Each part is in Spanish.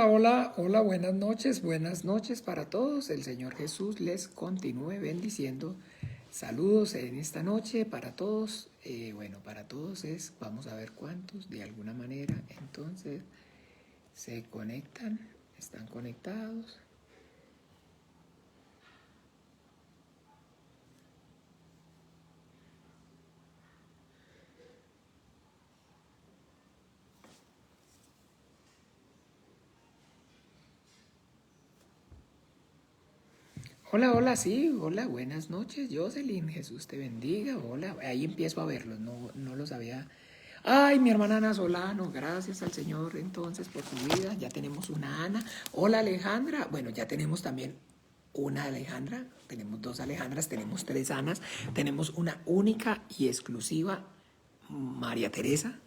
Hola, buenas noches para todos. El Señor Jesús les continúe bendiciendo. Saludos en esta noche para todos. Para todos vamos a ver cuántos de alguna manera entonces se conectan, están conectados. Hola, buenas noches, Jocelyn, Jesús te bendiga, hola, ahí empiezo a verlos, no los había. Ay, mi hermana Ana Solano, gracias al Señor entonces por su vida, ya tenemos una Ana. Hola Alejandra, bueno, ya tenemos también una Alejandra, tenemos dos Alejandras, tenemos tres Anas, tenemos una única y exclusiva María Teresa,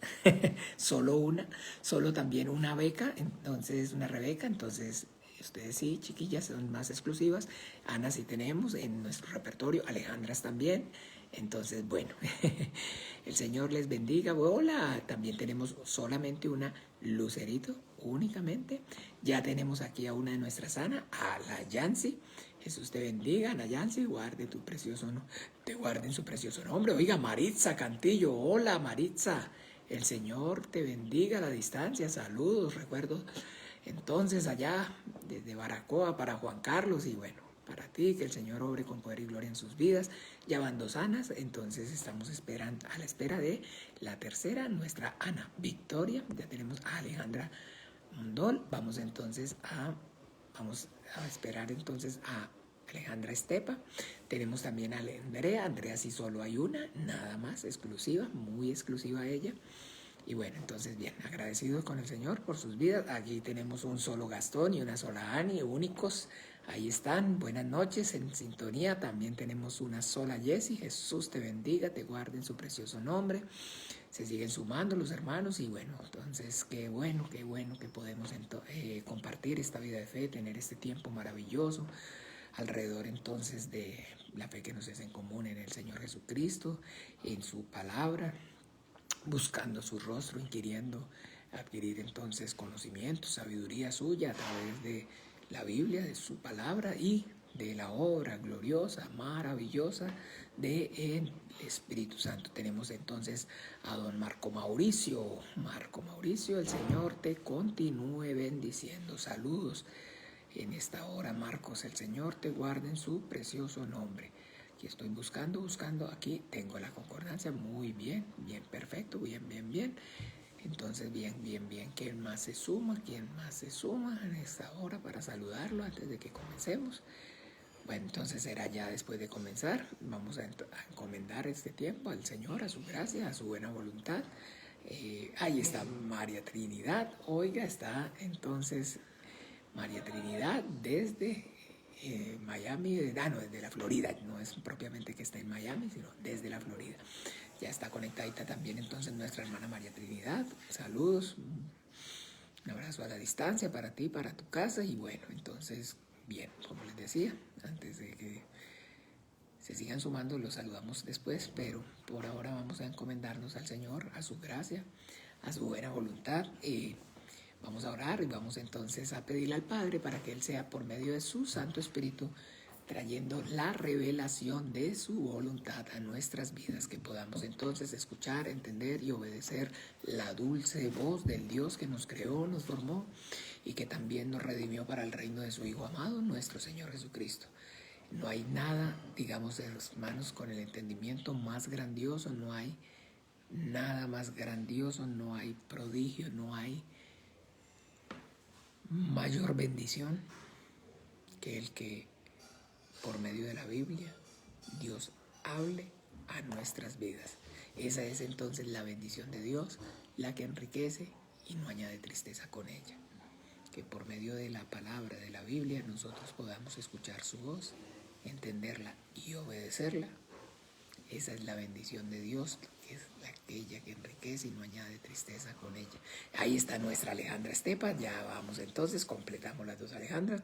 solo una, solo también una beca, entonces una Rebeca, entonces ustedes sí, chiquillas, son más exclusivas. Ana sí tenemos en nuestro repertorio, Alejandras también. Entonces, bueno, el Señor les bendiga. Hola, también tenemos solamente una Lucerito, únicamente. Ya tenemos aquí a una de nuestras Ana, a la Yancy. Jesús te bendiga, Ana Yancy, guarde tu precioso, te guarde en su precioso nombre. Oiga, Maritza Cantillo, hola Maritza. El Señor te bendiga a la distancia, saludos, recuerdos. Entonces allá, desde Baracoa para Juan Carlos y bueno, para ti, que el Señor obre con poder y gloria en sus vidas. Ya van dos Anas, entonces estamos esperando, a la espera de la tercera, nuestra Ana Victoria. Ya tenemos a Alejandra Mondol. Vamos a esperar entonces a Alejandra Estepa. Tenemos también a Andrea. Andrea sí solo hay una, nada más, exclusiva, muy exclusiva ella. Y bueno, entonces bien, agradecidos con el Señor por sus vidas. Aquí tenemos un solo Gastón y una sola Ani, únicos. Ahí están, buenas noches, en sintonía. También tenemos una sola Jessie. Jesús te bendiga, te guarde en su precioso nombre. Se siguen sumando los hermanos y bueno, entonces qué bueno que podemos compartir esta vida de fe, tener este tiempo maravilloso alrededor entonces de la fe que nos es en común en el Señor Jesucristo, en su palabra, buscando su rostro, inquiriendo, adquirir entonces conocimiento, sabiduría suya a través de la Biblia, de su palabra y de la obra gloriosa, maravillosa del Espíritu Santo. Tenemos entonces a don Marco Mauricio. Marco Mauricio, el Señor te continúe bendiciendo. Saludos en esta hora, Marcos. El Señor te guarde en su precioso nombre. Aquí estoy buscando, aquí tengo la concordancia, muy bien, perfecto, bien. Entonces, bien, ¿quién más se suma? En esta hora para saludarlo antes de que comencemos? Bueno, entonces será ya después de comenzar, vamos a encomendar este tiempo al Señor, a su gracia, a su buena voluntad. Ahí está María Trinidad, oiga, está entonces María Trinidad desde Miami, desde la Florida, no es propiamente que está en Miami, sino desde la Florida. Ya está conectadita también entonces nuestra hermana María Trinidad. Saludos, un abrazo a la distancia para ti, para tu casa y bueno, entonces bien, como les decía, antes de que se sigan sumando, los saludamos después, pero por ahora vamos a encomendarnos al Señor, a su gracia, a su buena voluntad. Vamos a orar y vamos entonces a pedirle al Padre para que Él sea por medio de su Santo Espíritu trayendo la revelación de su voluntad a nuestras vidas, que podamos entonces escuchar, entender y obedecer la dulce voz del Dios que nos creó, nos formó y que también nos redimió para el reino de su Hijo amado, nuestro Señor Jesucristo. No hay nada, digamos, hermanos, con el entendimiento más grandioso, no hay nada más grandioso, no hay prodigio, no hay mayor bendición que el que por medio de la Biblia Dios hable a nuestras vidas. Esa es entonces la bendición de Dios, la que enriquece y no añade tristeza con ella. Que por medio de la palabra de la Biblia nosotros podamos escuchar su voz, entenderla y obedecerla. Esa es la bendición de Dios, que es aquella que enriquece y no añade tristeza con ella. Ahí está nuestra Alejandra Estepa. Ya vamos entonces, completamos las dos Alejandras.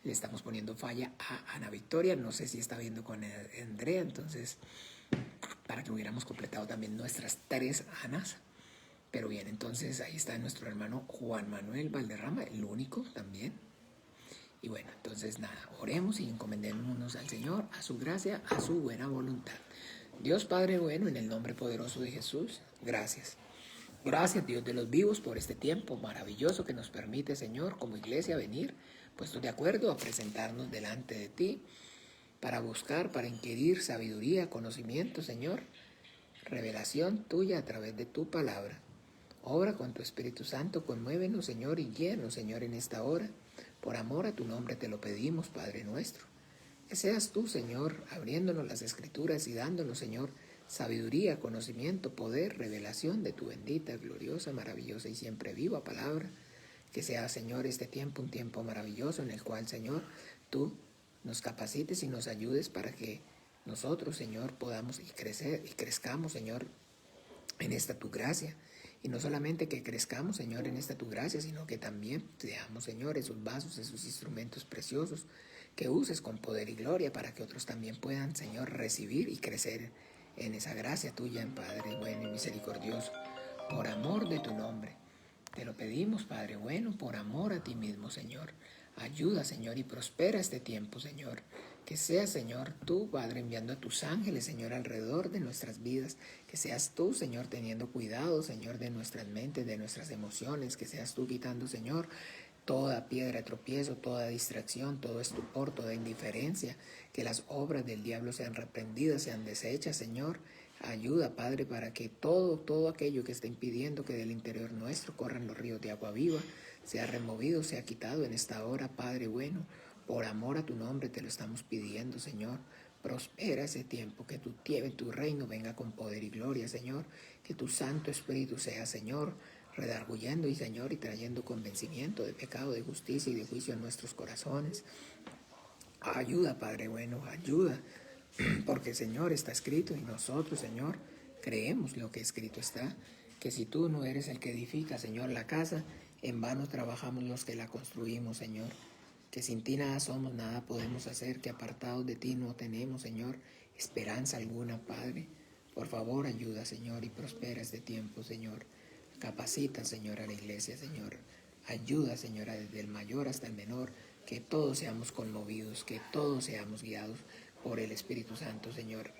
Le estamos poniendo falla a Ana Victoria. No sé si está viendo con Andrea, entonces para que hubiéramos completado también nuestras tres Anas. Pero bien, entonces ahí está nuestro hermano Juan Manuel Valderrama, el único también. Y bueno, entonces nada, oremos y encomendémonos al Señor, a su gracia, a su buena voluntad. Dios Padre bueno, en el nombre poderoso de Jesús, gracias. Gracias, Dios de los vivos, por este tiempo maravilloso que nos permite, Señor, como iglesia venir, puestos de acuerdo a presentarnos delante de ti, para buscar, para inquirir sabiduría, conocimiento, Señor, revelación tuya a través de tu palabra. Obra con tu Espíritu Santo, conmuévenos, Señor, y guíanos, Señor, en esta hora. Por amor a tu nombre te lo pedimos, Padre nuestro. Que seas tú, Señor, abriéndonos las Escrituras y dándonos, Señor, sabiduría, conocimiento, poder, revelación de tu bendita, gloriosa, maravillosa y siempre viva palabra. Que sea, Señor, este tiempo un tiempo maravilloso en el cual, Señor, tú nos capacites y nos ayudes para que nosotros, Señor, podamos crecer y crezcamos, Señor, en esta tu gracia. Y no solamente que crezcamos, Señor, en esta tu gracia, sino que también seamos, Señor, esos vasos, esos instrumentos preciosos que uses con poder y gloria para que otros también puedan, Señor, recibir y crecer en esa gracia tuya, Padre bueno y misericordioso, por amor de tu nombre. Te lo pedimos, Padre bueno, por amor a ti mismo, Señor. Ayuda, Señor, y prospera este tiempo, Señor. Que seas, Señor, tú, Padre, enviando a tus ángeles, Señor, alrededor de nuestras vidas. Que seas tú, Señor, teniendo cuidado, Señor, de nuestras mentes, de nuestras emociones. Que seas tú quitando, Señor, toda piedra de tropiezo, toda distracción, todo estupor, toda indiferencia. Que las obras del diablo sean reprendidas, sean deshechas, Señor. Ayuda, Padre, para que todo aquello que está impidiendo que del interior nuestro corran los ríos de agua viva, sea removido, sea quitado en esta hora, Padre bueno. Por amor a tu nombre te lo estamos pidiendo, Señor. Prospera ese tiempo, que tu reino venga con poder y gloria, Señor. Que tu Santo Espíritu sea, Señor, redarguyendo y, Señor, y trayendo convencimiento de pecado, de justicia y de juicio en nuestros corazones. Ayuda, Padre bueno, ayuda. Porque, Señor, está escrito y nosotros, Señor, creemos lo que escrito está. Que si tú no eres el que edifica, Señor, la casa, en vano trabajamos los que la construimos, Señor. Que sin ti nada somos, nada podemos hacer, que apartados de ti no tenemos, Señor, esperanza alguna, Padre. Por favor, ayuda, Señor, y prospera este tiempo, Señor. Capacita, Señor, a la iglesia, Señor. Ayuda, Señora, desde el mayor hasta el menor, que todos seamos conmovidos, que todos seamos guiados por el Espíritu Santo, Señor,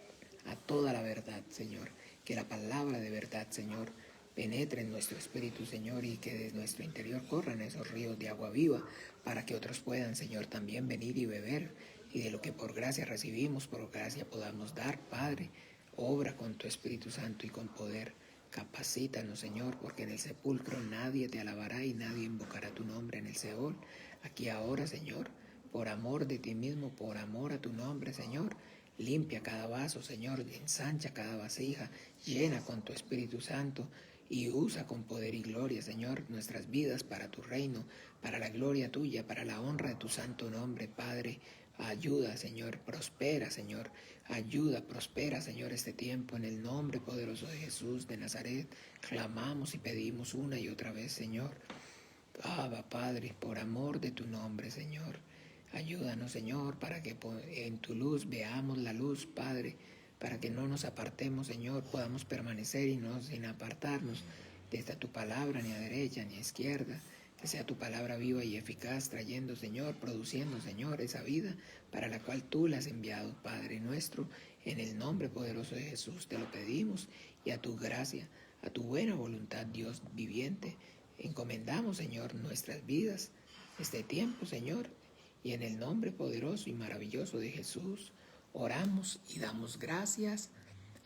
a toda la verdad, Señor. Que la palabra de verdad, Señor, penetre en nuestro espíritu, Señor, y que desde nuestro interior corran esos ríos de agua viva para que otros puedan, Señor, también venir y beber, y de lo que por gracia recibimos, por gracia podamos dar, Padre. Obra con tu Espíritu Santo y con poder. Capacítanos, Señor, porque en el sepulcro nadie te alabará y nadie invocará tu nombre en el Seol. Aquí ahora, Señor, por amor de ti mismo, por amor a tu nombre, Señor, limpia cada vaso, Señor, ensancha cada vasija, llena con tu Espíritu Santo y usa con poder y gloria, Señor, nuestras vidas para tu reino, para la gloria tuya, para la honra de tu santo nombre, Padre. Ayuda, Señor, prospera, Señor. Ayuda, prospera, Señor, este tiempo en el nombre poderoso de Jesús de Nazaret. Clamamos y pedimos una y otra vez, Señor. Abba, Padre, por amor de tu nombre, Señor. Ayúdanos, Señor, para que en tu luz veamos la luz, Padre, para que no nos apartemos, Señor, podamos permanecer y no sin apartarnos desde tu palabra, ni a derecha ni a izquierda. Que sea tu palabra viva y eficaz, trayendo, Señor, produciendo, Señor, esa vida para la cual tú la has enviado, Padre nuestro. En el nombre poderoso de Jesús te lo pedimos, y a tu gracia, a tu buena voluntad, Dios viviente, encomendamos, Señor, nuestras vidas, este tiempo, Señor, y en el nombre poderoso y maravilloso de Jesús, oramos y damos gracias.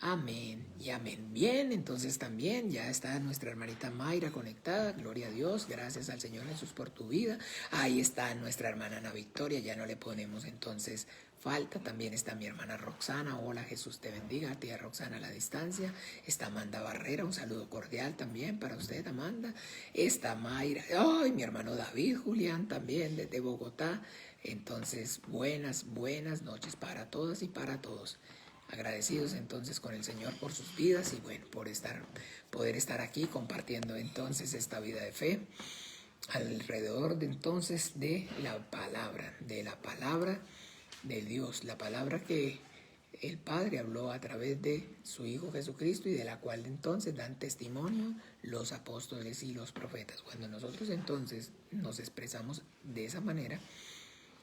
Amén y amén. Bien, entonces también ya está nuestra hermanita Mayra conectada. Gloria a Dios, gracias al Señor Jesús por tu vida. Ahí está nuestra hermana Ana Victoria, ya no le ponemos entonces falta. También está mi hermana Roxana. Hola, Jesús te bendiga. Tía Roxana a la distancia. Está Amanda Barrera, un saludo cordial también para usted, Amanda. Está Mayra. Ay, mi hermano David Julián también desde Bogotá. Entonces, buenas noches para todas y para todos. Agradecidos entonces con el Señor por sus vidas y bueno, por poder estar aquí compartiendo entonces esta vida de fe alrededor de entonces de la palabra de Dios, la palabra que el Padre habló a través de su Hijo Jesucristo y de la cual entonces dan testimonio los apóstoles y los profetas. Cuando nosotros entonces nos expresamos de esa manera,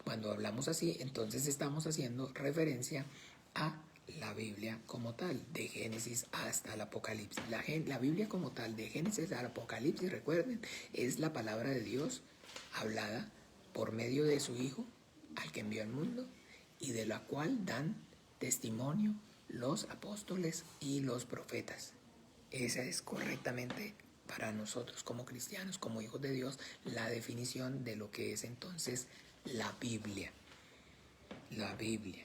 cuando hablamos así, entonces estamos haciendo referencia a la Biblia como tal, de Génesis hasta el Apocalipsis. La Biblia como tal, de Génesis al Apocalipsis, recuerden, es la palabra de Dios hablada por medio de su Hijo, al que envió al mundo, y de la cual dan testimonio los apóstoles y los profetas. Esa es correctamente para nosotros como cristianos, como hijos de Dios, la definición de lo que es entonces la Biblia. La Biblia.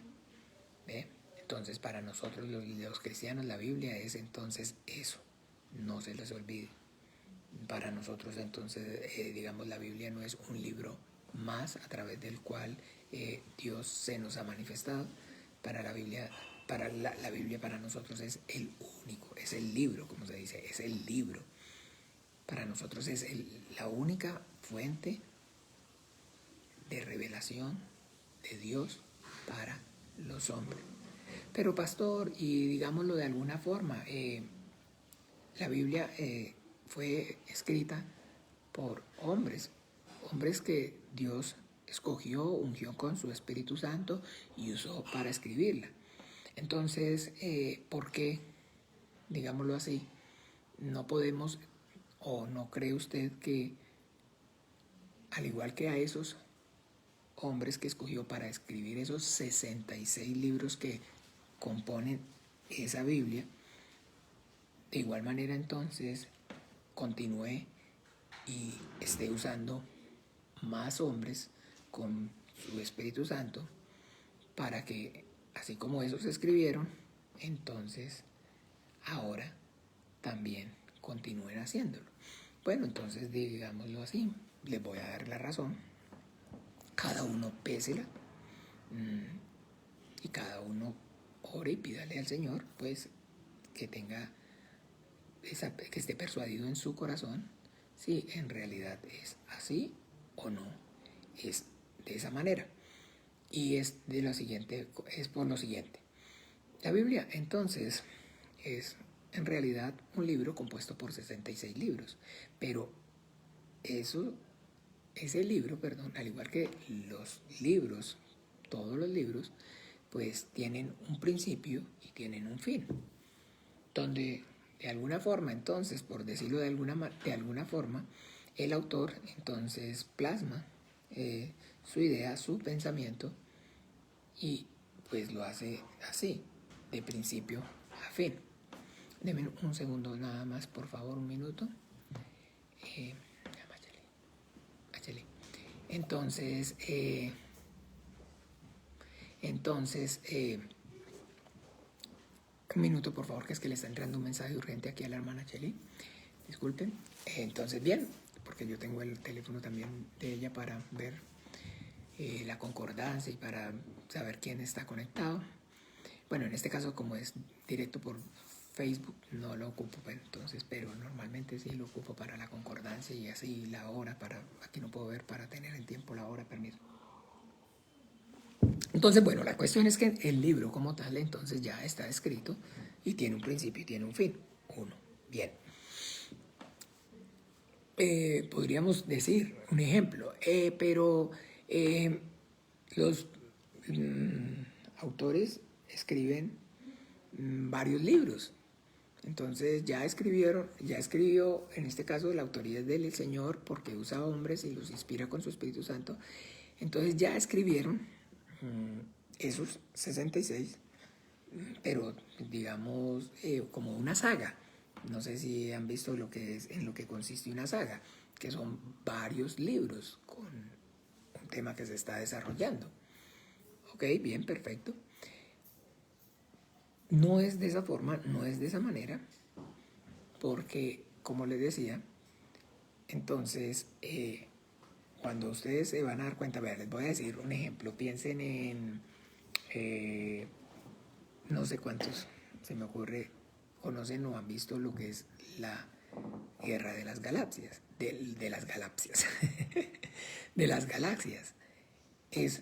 ¿Ve? Entonces para nosotros los cristianos la Biblia es entonces eso. No se les olvide. Para nosotros entonces, digamos, la Biblia no es un libro más a través del cual Dios se nos ha manifestado. Para la Biblia para nosotros es el único, es el libro, como se dice, es el libro. Para nosotros es la única fuente de revelación de Dios para los hombres. Pero pastor, y digámoslo de alguna forma, la Biblia fue escrita por hombres que Dios escogió, ungió con su Espíritu Santo y usó para escribirla. Entonces, ¿por qué, digámoslo así, no podemos o no cree usted que, al igual que a esos hombres que escogió para escribir esos 66 libros que componen esa Biblia, de igual manera entonces continúe y esté usando más hombres con su Espíritu Santo para que, así como esos escribieron, entonces ahora también continúen haciéndolo? Bueno, entonces digámoslo así, les voy a dar la razón. Cada uno pésela y cada uno ore y pídale al Señor, pues, que tenga que esté persuadido en su corazón si en realidad es así o no es de esa manera. Y es por lo siguiente. La Biblia entonces es en realidad un libro compuesto por 66 libros, pero ese libro, al igual que los libros, todos los libros, pues tienen un principio y tienen un fin, donde de alguna forma entonces, por decirlo de alguna forma, el autor entonces plasma su idea, su pensamiento, y pues lo hace así, de principio a fin. Deme un segundo nada más, por favor, un minuto. Entonces, un minuto, por favor, que es que le está entrando un mensaje urgente aquí a la hermana Cheli. Disculpen. Entonces, bien, porque yo tengo el teléfono también de ella para ver la concordancia y para saber quién está conectado. Bueno, en este caso, como es directo por Facebook, no lo ocupo, entonces, pero normalmente sí lo ocupo para la concordancia y así la hora, aquí no puedo ver, para tener en tiempo la hora, permiso. Entonces, bueno, la cuestión es que el libro como tal entonces ya está escrito y tiene un principio y tiene un fin. Bien. Podríamos decir un ejemplo, pero los autores escriben varios libros. Entonces ya escribió, en este caso la autoría es del Señor, porque usa hombres y los inspira con su Espíritu Santo. Entonces ya escribieron esos 66, pero digamos como una saga. No sé si han visto en lo que consiste una saga, que son varios libros con un tema que se está desarrollando. Ok, bien, perfecto. No es de esa forma, no es de esa manera, porque, como les decía, entonces, cuando ustedes se van a dar cuenta, les voy a decir un ejemplo, piensen en, no sé cuántos se me ocurre, conocen o han visto lo que es la guerra de las galaxias, de las galaxias, de las galaxias. Es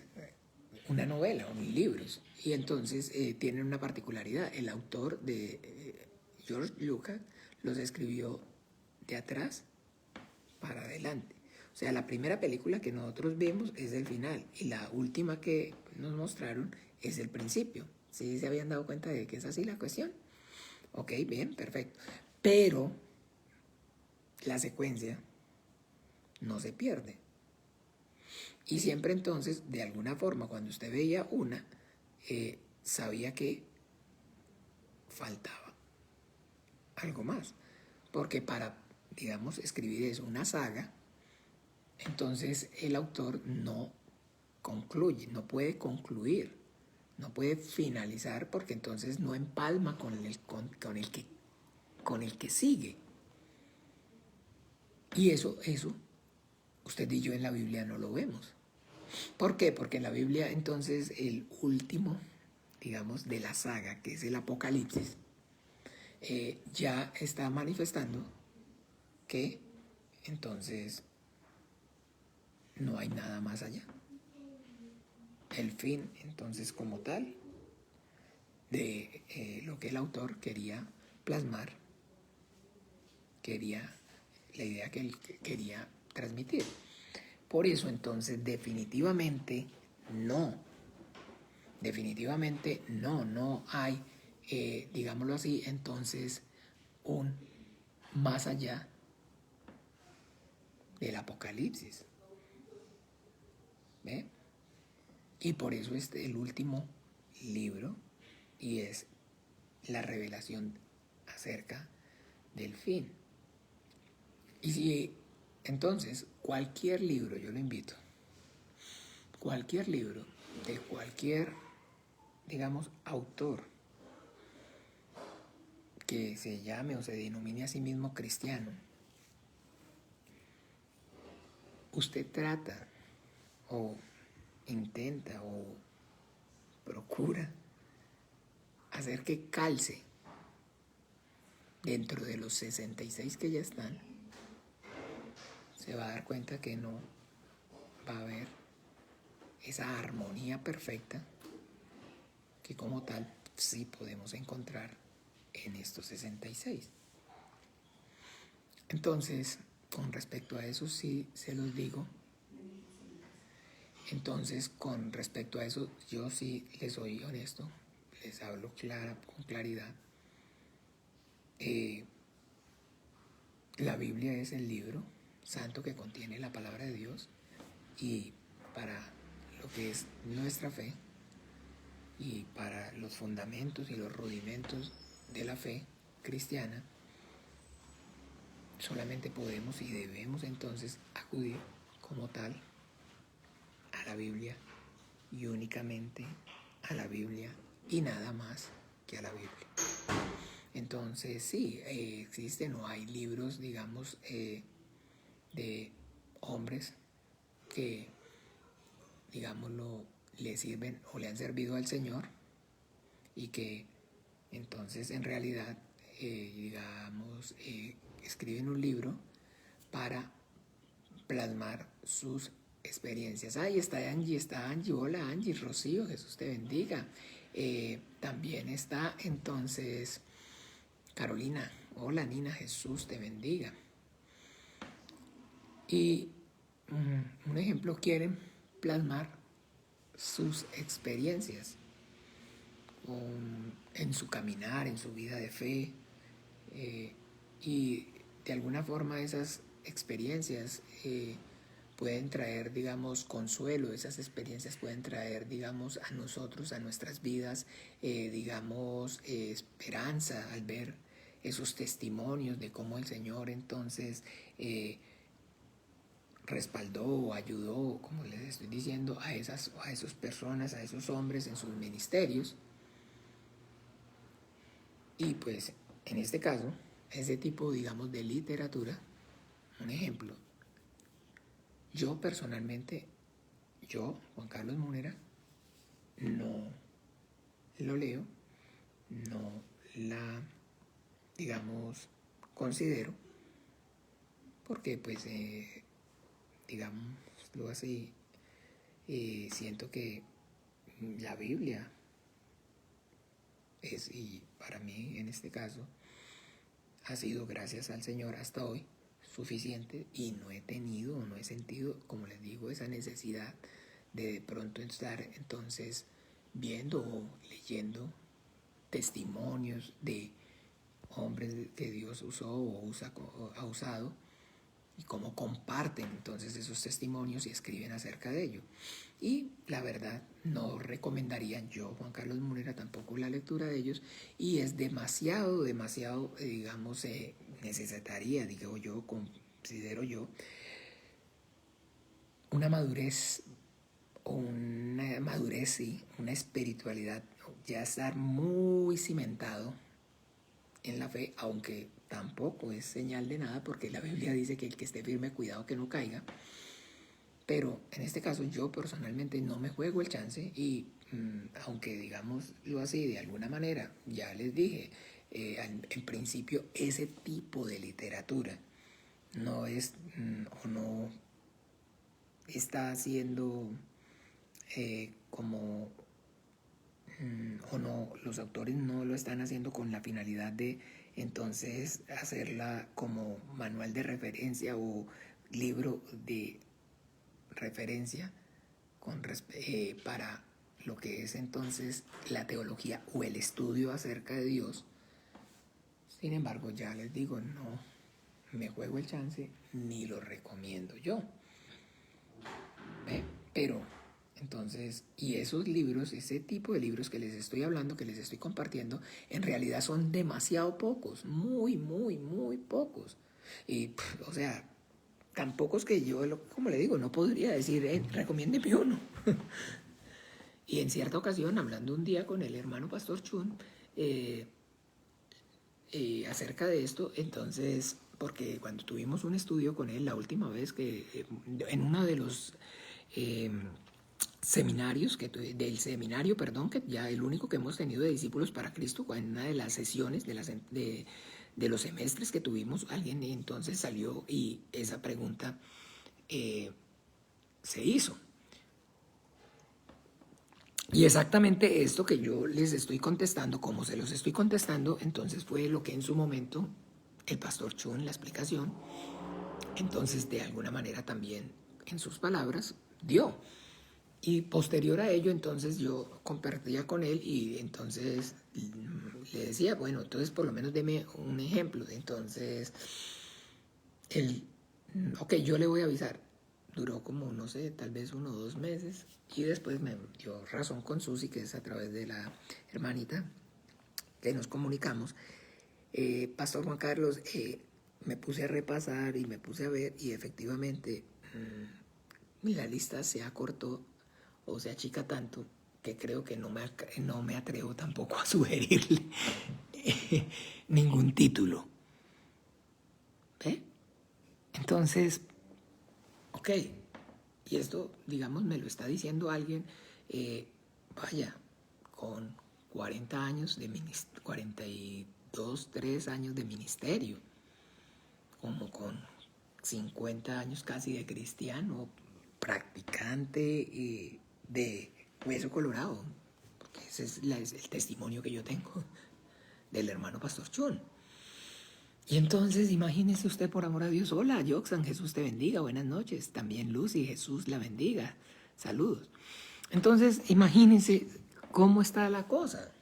una novela, un libros. Y entonces tienen una particularidad. El autor de George Lucas los escribió de atrás para adelante. O sea, la primera película que nosotros vemos es el final y la última que nos mostraron es el principio. ¿Sí se habían dado cuenta de que es así la cuestión? Ok, bien, perfecto. Pero la secuencia no se pierde. Y siempre entonces, de alguna forma, cuando usted veía una, sabía que faltaba algo más. Porque para, digamos, escribir eso, una saga, entonces el autor no concluye, no puede concluir, no puede finalizar porque entonces no empalma con el que sigue. Y eso, usted y yo en la Biblia no lo vemos. ¿Por qué? Porque en la Biblia entonces el último, digamos, de la saga, que es el Apocalipsis, ya está manifestando que entonces no hay nada más allá. El fin, entonces, como tal, de lo que el autor quería plasmar, la idea que él quería transmitir. Por eso, entonces, definitivamente no hay, digámoslo así, entonces, un más allá del Apocalipsis. ¿Ve? Y por eso es el último libro y es la revelación acerca del fin. Y si entonces cualquier libro, yo lo invito, cualquier libro de cualquier, digamos, autor que se llame o se denomine a sí mismo cristiano, usted trata o intenta o procura hacer que calce dentro de los 66 que ya están, se va a dar cuenta que no va a haber esa armonía perfecta que como tal sí podemos encontrar en estos 66. Entonces, con respecto a eso sí se los digo. Entonces, con respecto a eso, yo sí les soy honesto, les hablo con claridad. La Biblia es el libro santo que contiene la palabra de Dios y para lo que es nuestra fe y para los fundamentos y los rudimentos de la fe cristiana, solamente podemos y debemos entonces acudir como tal a la Biblia y únicamente a la Biblia y nada más que a la Biblia. Entonces sí, existen o hay libros, digamos, de hombres que, digámoslo, le sirven o le han servido al Señor y que entonces en realidad, digamos, escriben un libro para plasmar sus experiencias. Ahí está Angie, hola Angie, Rocío, Jesús te bendiga. También está entonces Carolina, hola Nina, Jesús te bendiga. Y un ejemplo, quieren plasmar sus experiencias en su caminar, en su vida de fe, y de alguna forma esas experiencias pueden traer, digamos, consuelo, esas experiencias pueden traer, digamos, a nosotros, a nuestras vidas, digamos, esperanza al ver esos testimonios de cómo el Señor entonces respaldó o ayudó, como les estoy diciendo, a esas personas, a esos hombres en sus ministerios. Y pues, en este caso, ese tipo, digamos, de literatura, un ejemplo, yo personalmente, Juan Carlos Munera, no lo leo, no la, digamos, considero, porque pues, digámoslo así, siento que la Biblia es, y para mí en este caso, ha sido, gracias al Señor hasta hoy, suficiente, y no he tenido o no he sentido, como les digo, esa necesidad de pronto estar entonces viendo o leyendo testimonios de hombres que Dios usó o ha usado, y cómo comparten entonces esos testimonios y escriben acerca de ello. Y la verdad, no recomendaría yo, Juan Carlos Munera, tampoco la lectura de ellos, y es demasiado, digamos, necesitaría, digo yo, considero yo, una madurez, sí, una espiritualidad, ya estar muy cimentado en la fe, aunque tampoco es señal de nada, porque la Biblia dice que el que esté firme, cuidado que no caiga. Pero en este caso yo personalmente no me juego el chance y aunque digámoslo así de alguna manera, ya les dije, en principio ese tipo de literatura no es o no está haciendo como o no, los autores no lo están haciendo con la finalidad de entonces hacerla como manual de referencia o libro de referencia para lo que es entonces la teología o el estudio acerca de Dios. Sin embargo, ya les digo, no me juego el chance ni lo recomiendo yo. Pero entonces, y esos libros, ese tipo de libros que les estoy hablando, que les estoy compartiendo, en realidad son demasiado pocos, muy, muy, muy pocos. Y, o sea, tan pocos que yo, como le digo, no podría decir, recomiéndeme uno. Y en cierta ocasión, hablando un día con el hermano Pastor Chun, acerca de esto, entonces, porque cuando tuvimos un estudio con él la última vez, que en uno de los seminarios, del seminario, perdón, que ya el único que hemos tenido de Discípulos para Cristo, en una de las sesiones de los semestres que tuvimos, alguien entonces salió y esa pregunta se hizo. Y exactamente esto que yo les estoy contestando, como se los estoy contestando, entonces fue lo que en su momento el Pastor Chun, la explicación, entonces de alguna manera también en sus palabras dio. Y posterior a ello, entonces yo compartía con él y entonces le decía, bueno, entonces por lo menos deme un ejemplo. Entonces, él, ok, yo le voy a avisar. Duró como, no sé, tal vez 1 o 2 meses. Y después me dio razón con Susi, que es a través de la hermanita que nos comunicamos. Pastor Juan Carlos, me puse a repasar y me puse a ver y efectivamente la lista se acortó o se achica tanto que creo que no me atrevo tampoco a sugerirle ningún título. ¿Ve? Entonces, ok, y esto, digamos, me lo está diciendo alguien, vaya, con 40 años de 42, 3 años de ministerio, como con 50 años casi de cristiano, practicante de hueso colorado, porque ese es el testimonio que yo tengo del hermano Pastor Chun. Y entonces, imagínese usted, por amor a Dios, hola, Joxan, Jesús te bendiga, buenas noches. También Lucy, Jesús la bendiga, saludos. Entonces, imagínense cómo está la cosa.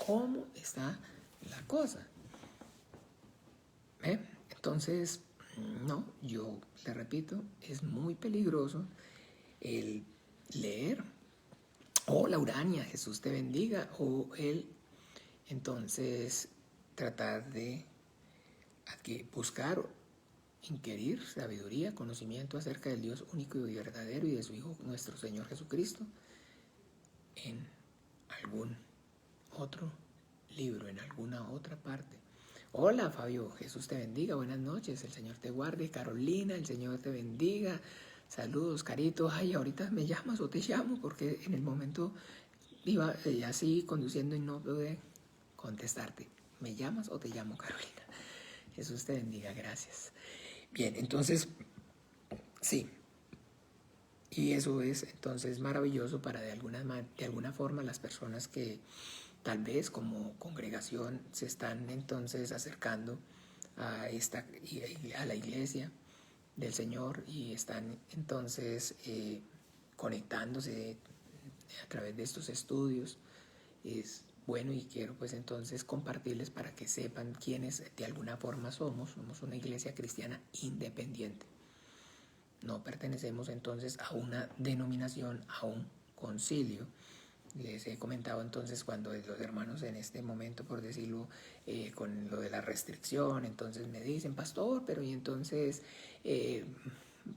¿Cómo está la cosa? Entonces, no, yo le repito, es muy peligroso el leer, o la Urania, Jesús te bendiga, o el, entonces, tratar de buscar, inquirir sabiduría, conocimiento acerca del Dios único y verdadero y de su Hijo nuestro Señor Jesucristo en algún otro libro, en alguna otra parte. Hola Fabio, Jesús te bendiga, buenas noches, el Señor te guarde. Carolina, el Señor te bendiga. Saludos, Carito. Ay, ahorita me llamas o te llamo, porque en el momento iba así conduciendo y no pude contestarte. ¿Me llamas o te llamo, Carolina? Jesús te bendiga, gracias. Bien, entonces, sí. Y eso es entonces maravilloso para de alguna forma las personas que tal vez como congregación se están entonces acercando a la iglesia del Señor y están entonces conectándose a través de estos estudios. Es bueno y quiero pues entonces compartirles para que sepan quiénes de alguna forma somos una iglesia cristiana independiente. No pertenecemos entonces a una denominación, a un concilio. Les he comentado entonces cuando los hermanos en este momento, por decirlo, con lo de la restricción, entonces me dicen, pastor, pero y entonces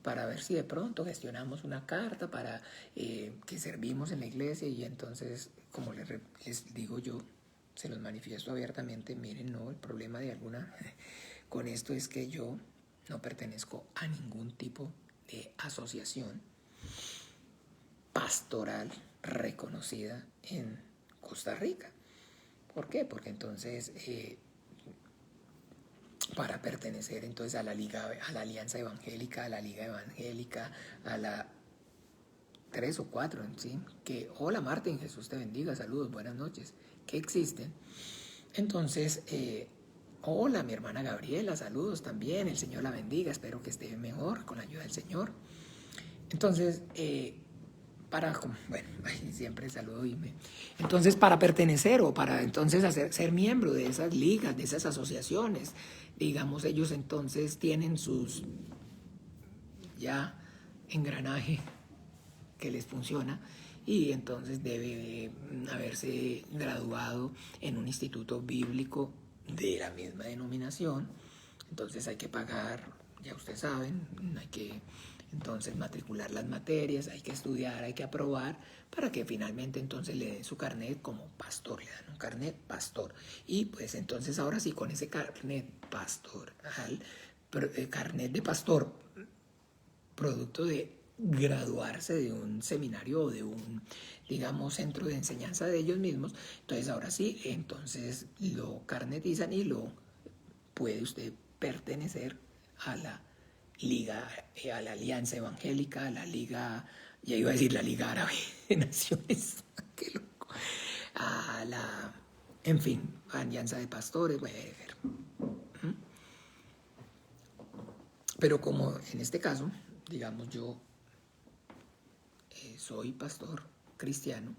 para ver si de pronto gestionamos una carta para que servimos en la iglesia y entonces, como les digo yo, se los manifiesto abiertamente, miren, no, el problema de alguna con esto es que yo no pertenezco a ningún tipo de asociación pastoral reconocida en Costa Rica. ¿Por qué? Porque entonces para pertenecer entonces a la Liga, a la Alianza Evangélica, a la Liga Evangélica, a la 3 o 4, ¿sí? Que, hola Martín, Jesús te bendiga, saludos, buenas noches, que existen. Entonces, hola mi hermana Gabriela, saludos también, el Señor la bendiga, espero que esté mejor con la ayuda del Señor. Entonces, bueno, siempre saludo dime. Entonces, para pertenecer o para entonces ser miembro de esas ligas, de esas asociaciones, digamos, ellos entonces tienen sus ya engranaje que les funciona y entonces debe haberse graduado en un instituto bíblico de la misma denominación. Entonces hay que pagar, ya ustedes saben, hay que entonces matricular las materias, hay que estudiar, hay que aprobar para que finalmente entonces le den su carnet como pastor, le dan un carnet pastor. Y pues entonces ahora sí, con ese carnet pastoral, carnet de pastor, producto de graduarse de un seminario o de un, digamos, centro de enseñanza de ellos mismos, entonces ahora sí, entonces lo carnetizan y lo puede usted pertenecer a la Liga, a la Alianza Evangélica, a la Liga, ya iba a decir la Liga Árabe de Naciones, qué loco, a la, en fin, Alianza de Pastores, whatever. Pero como en este caso, digamos, yo soy pastor cristiano,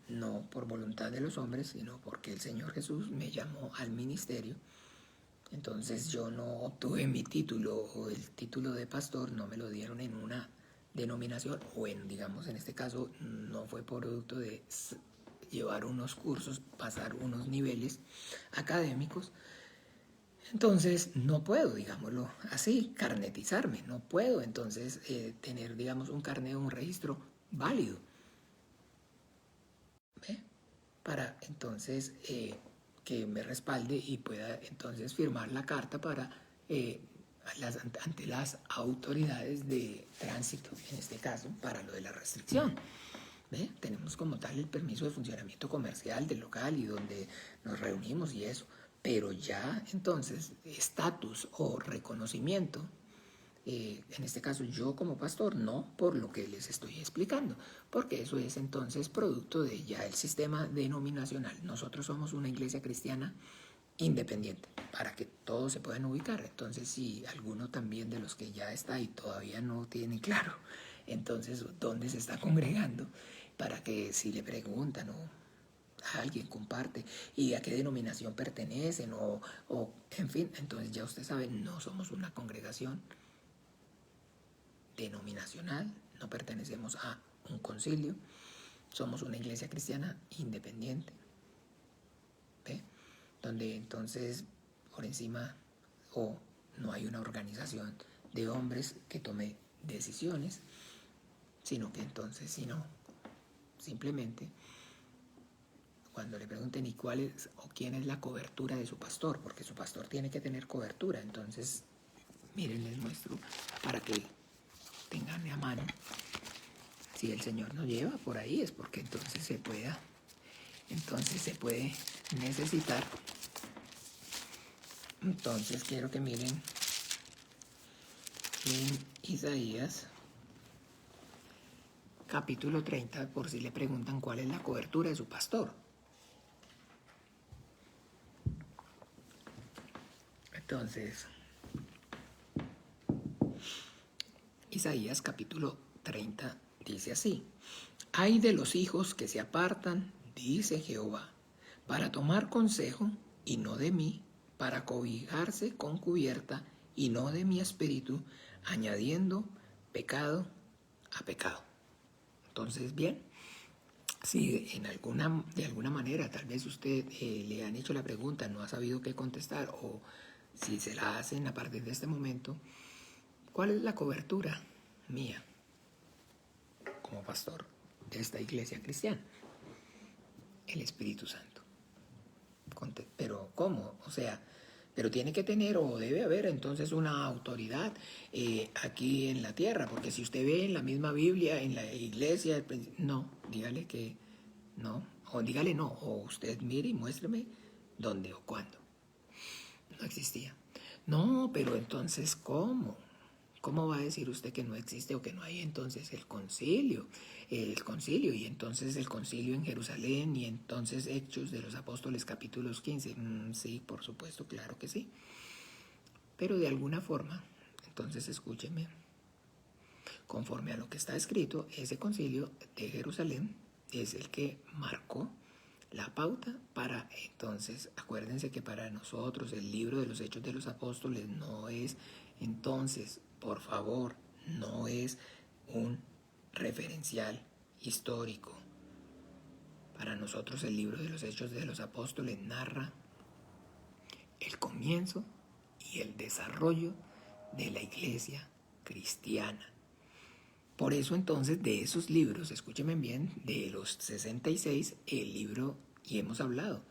no por voluntad de los hombres, sino porque el Señor Jesús me llamó al ministerio. Entonces yo no obtuve mi título o el título de pastor, no me lo dieron en una denominación o en, digamos, en este caso no fue producto de llevar unos cursos, pasar unos niveles académicos. Entonces no puedo, digámoslo así, carnetizarme, no puedo entonces tener, digamos, un carnet o un registro válido. ¿Ve? Para entonces que me respalde y pueda entonces firmar la carta para ante las autoridades de tránsito, en este caso, para lo de la restricción. ¿Ve? Tenemos como tal el permiso de funcionamiento comercial del local y donde nos reunimos y eso, pero ya entonces estatus o reconocimiento, en este caso yo como pastor, no por lo que les estoy explicando, porque eso es entonces producto de ya el sistema denominacional. Nosotros somos una iglesia cristiana independiente, para que todos se puedan ubicar. Entonces, si alguno también de los que ya está y todavía no tiene claro, entonces, ¿dónde se está congregando? Para que si le preguntan o alguien comparte y a qué denominación pertenecen o en fin, entonces ya usted sabe, no somos una congregación denominacional, no pertenecemos a un concilio, somos una iglesia cristiana independiente, ¿ve? Donde entonces por encima o no hay una organización de hombres que tome decisiones, sino que entonces, sino simplemente cuando le pregunten y cuál es o quién es la cobertura de su pastor, porque su pastor tiene que tener cobertura, entonces miren, les muestro para que tengan a mano. Si el Señor nos lleva por ahí es porque entonces se puede necesitar. Entonces quiero que miren en Isaías capítulo 30, por si le preguntan cuál es la cobertura de su pastor. Entonces, Isaías capítulo 30 dice así: Ay de los hijos que se apartan, dice Jehová, para tomar consejo y no de mí, para cobijarse con cubierta y no de mi espíritu, añadiendo pecado a pecado. Entonces, bien, si de alguna manera tal vez usted le han hecho la pregunta, no ha sabido qué contestar, o si se la hacen a partir de este momento, ¿cuál es la cobertura mía como pastor de esta iglesia cristiana? El Espíritu Santo. Pero ¿cómo? O sea, pero tiene que tener o debe haber entonces una autoridad aquí en la tierra, porque si usted ve en la misma Biblia, en la iglesia, no, dígale que no, o dígale no, o usted mire y muéstreme dónde o cuándo. No existía. No, pero entonces ¿cómo? ¿Cómo va a decir usted que no existe o que no hay entonces el concilio? Y entonces el concilio en Jerusalén, y entonces Hechos de los Apóstoles capítulos 15. Sí, por supuesto, claro que sí. Pero de alguna forma, entonces escúcheme, conforme a lo que está escrito, ese concilio de Jerusalén es el que marcó la pauta para, entonces, acuérdense que para nosotros el libro de los Hechos de los Apóstoles no es, entonces, por favor, no es un referencial histórico. Para nosotros el libro de los Hechos de los Apóstoles narra el comienzo y el desarrollo de la iglesia cristiana. Por eso entonces de esos libros, escúchenme bien, de los 66, el libro, y hemos hablado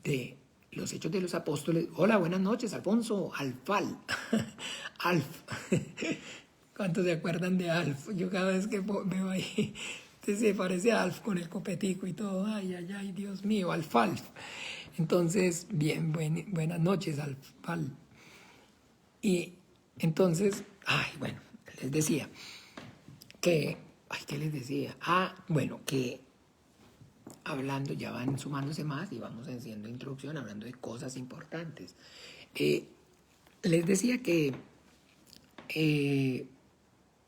de los Hechos de los Apóstoles. Hola, buenas noches, Alfonso, Alfal, Alf. ¿Cuántos se acuerdan de Alf? Yo cada vez que veo ahí, se parece a Alf con el copetico y todo. Ay, ay, ay, Dios mío, Alfalf. Entonces, bien, buenas noches, Alfal. Y entonces, bueno, les decía que, ¿qué les decía? Bueno, que hablando, ya van sumándose más y vamos haciendo introducción, hablando de cosas importantes. Les decía que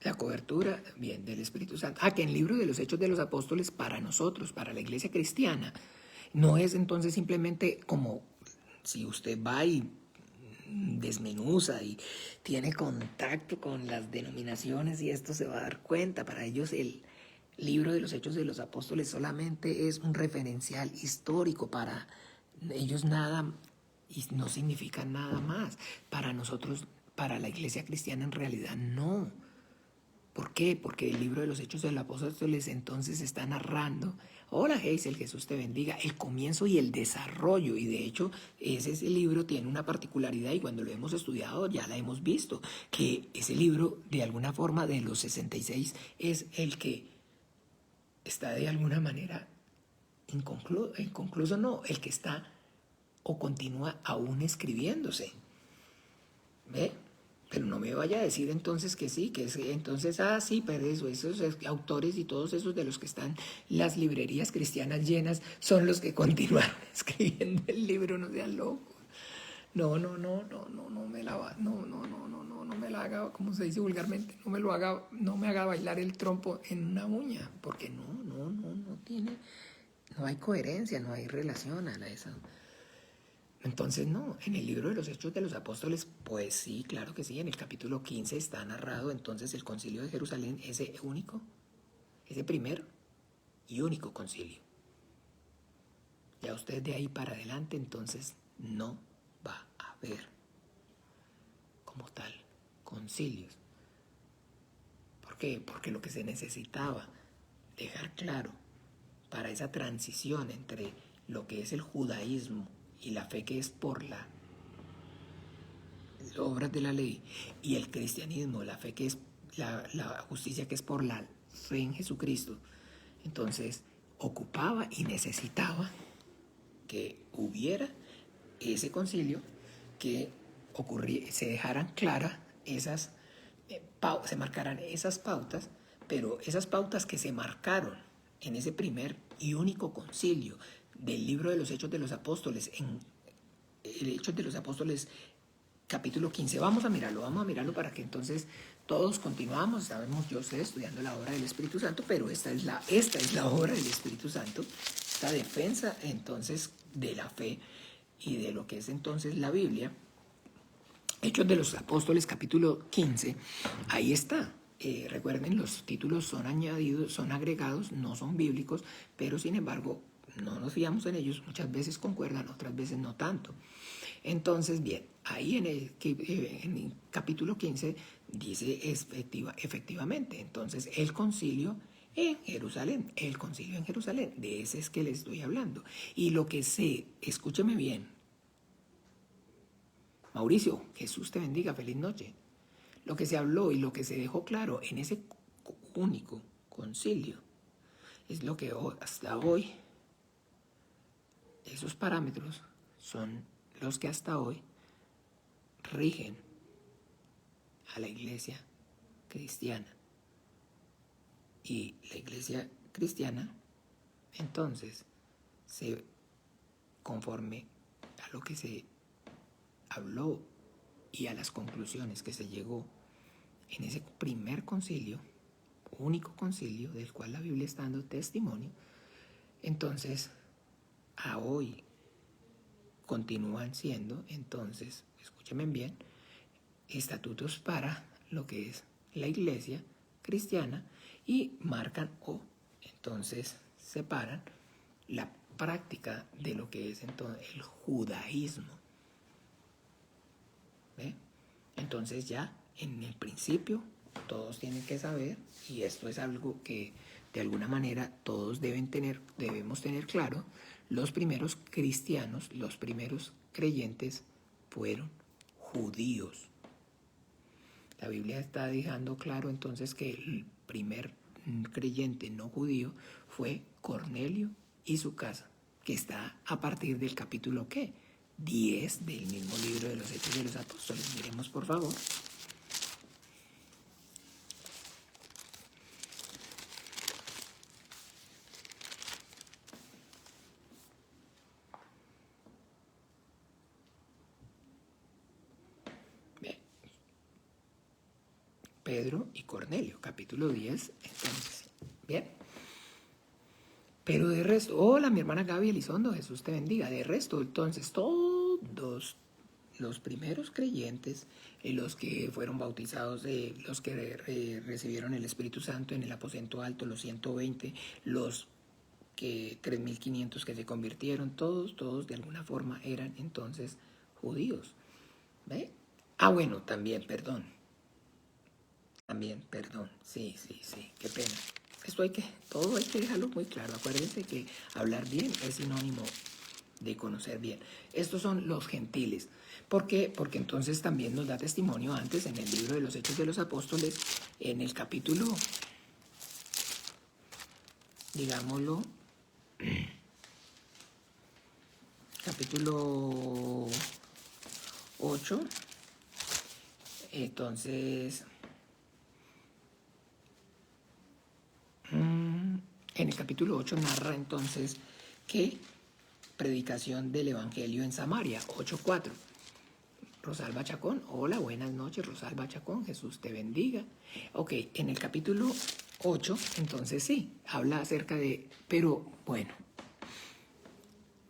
la cobertura, bien, del Espíritu Santo. Que en el libro de los Hechos de los Apóstoles, para nosotros, para la iglesia cristiana, no es entonces simplemente como si usted va y desmenuza y tiene contacto con las denominaciones y esto se va a dar cuenta. Para ellos el libro de los Hechos de los Apóstoles solamente es un referencial histórico. Para ellos nada, y no significa nada más. Para nosotros, para la iglesia cristiana, en realidad no. ¿Por qué? Porque el libro de los Hechos de los Apóstoles entonces está narrando, hola Hazel, Jesús te bendiga, el comienzo y el desarrollo. Y de hecho, ese libro tiene una particularidad, y cuando lo hemos estudiado ya la hemos visto, que ese libro, de alguna forma, de los 66, es el que está de alguna manera inconcluso, no, el que está o continúa aún escribiéndose. ¿Ve? Pero no me vaya a decir entonces que sí, entonces, sí, pero esos autores y todos esos de los que están las librerías cristianas llenas son los que continuaron escribiendo el libro, no sean locos. No me la haga, como se dice vulgarmente, no me haga bailar el trompo en una uña, porque no hay coherencia, no hay relación a eso. Entonces, no, en el libro de los Hechos de los Apóstoles, pues sí, claro que sí, en el capítulo 15 está narrado entonces el concilio de Jerusalén, ese primer y único concilio. Ya usted de ahí para adelante entonces no va a haber como tal concilios. ¿Por qué? Porque lo que se necesitaba dejar claro para esa transición entre lo que es el judaísmo y la fe que es por las obras de la ley, y el cristianismo, la fe que es la justicia que es por la fe en Jesucristo, entonces ocupaba y necesitaba que hubiera ese concilio, que se dejaran claras se marcaran esas pautas Pero esas pautas que se marcaron en ese primer y único concilio del libro de los Hechos de los Apóstoles, en el Hechos de los Apóstoles capítulo 15, vamos a mirarlo para que entonces todos continuamos. Sabemos, yo estoy estudiando la obra del Espíritu Santo, pero esta es la obra del Espíritu Santo, esta defensa entonces de la fe y de lo que es entonces la Biblia. Hechos de los Apóstoles capítulo 15, ahí está. Recuerden, los títulos son añadidos, son agregados, no son bíblicos, pero sin embargo no nos fiamos en ellos, muchas veces concuerdan, otras veces no tanto. Entonces, bien, ahí en el capítulo 15 dice efectivamente, entonces el concilio en Jerusalén, de ese es que les estoy hablando. Y lo que escúcheme bien, Mauricio, Jesús te bendiga, feliz noche. Lo que se habló y lo que se dejó claro en ese único concilio es lo que hasta hoy, esos parámetros son los que hasta hoy rigen a la iglesia cristiana. Y la iglesia cristiana, entonces, conforme a lo que se habló y a las conclusiones que se llegó en ese primer concilio, único concilio del cual la Biblia está dando testimonio, entonces a hoy continúan siendo, entonces, escúchenme bien, estatutos para lo que es la iglesia cristiana y marcan o entonces separan la práctica de lo que es entonces el judaísmo. ¿Ve? Entonces ya en el principio todos tienen que saber, y esto es algo que de alguna manera todos debemos tener claro, los primeros cristianos, los primeros creyentes fueron judíos. La Biblia está dejando claro entonces que el primer creyente no judío fue Cornelio y su casa, que está a partir del capítulo ¿qué? 10 del mismo libro de los Hechos de los Apóstoles. Miremos por favor. Pedro y Cornelio, capítulo 10, entonces, bien. Pero de resto, hola mi hermana Gaby Elizondo, Jesús te bendiga. De resto, entonces, todos los primeros creyentes, los que fueron bautizados, los que recibieron el Espíritu Santo en el aposento alto, los 120, los que 3.500 que se convirtieron, todos de alguna forma eran entonces judíos. ¿Ve? Bueno, también, perdón, sí, qué pena. Todo hay que dejarlo muy claro. Acuérdense que hablar bien es sinónimo de conocer bien. Estos son los gentiles. ¿Por qué? Porque entonces también nos da testimonio antes en el libro de los Hechos de los Apóstoles, en el capítulo, digámoslo, capítulo 8, entonces, en el capítulo 8 narra entonces que predicación del Evangelio en Samaria, 8:4. Rosalba Chacón, hola, buenas noches, Rosalba Chacón, Jesús te bendiga. Ok, en el capítulo 8, entonces sí, habla acerca de, pero bueno,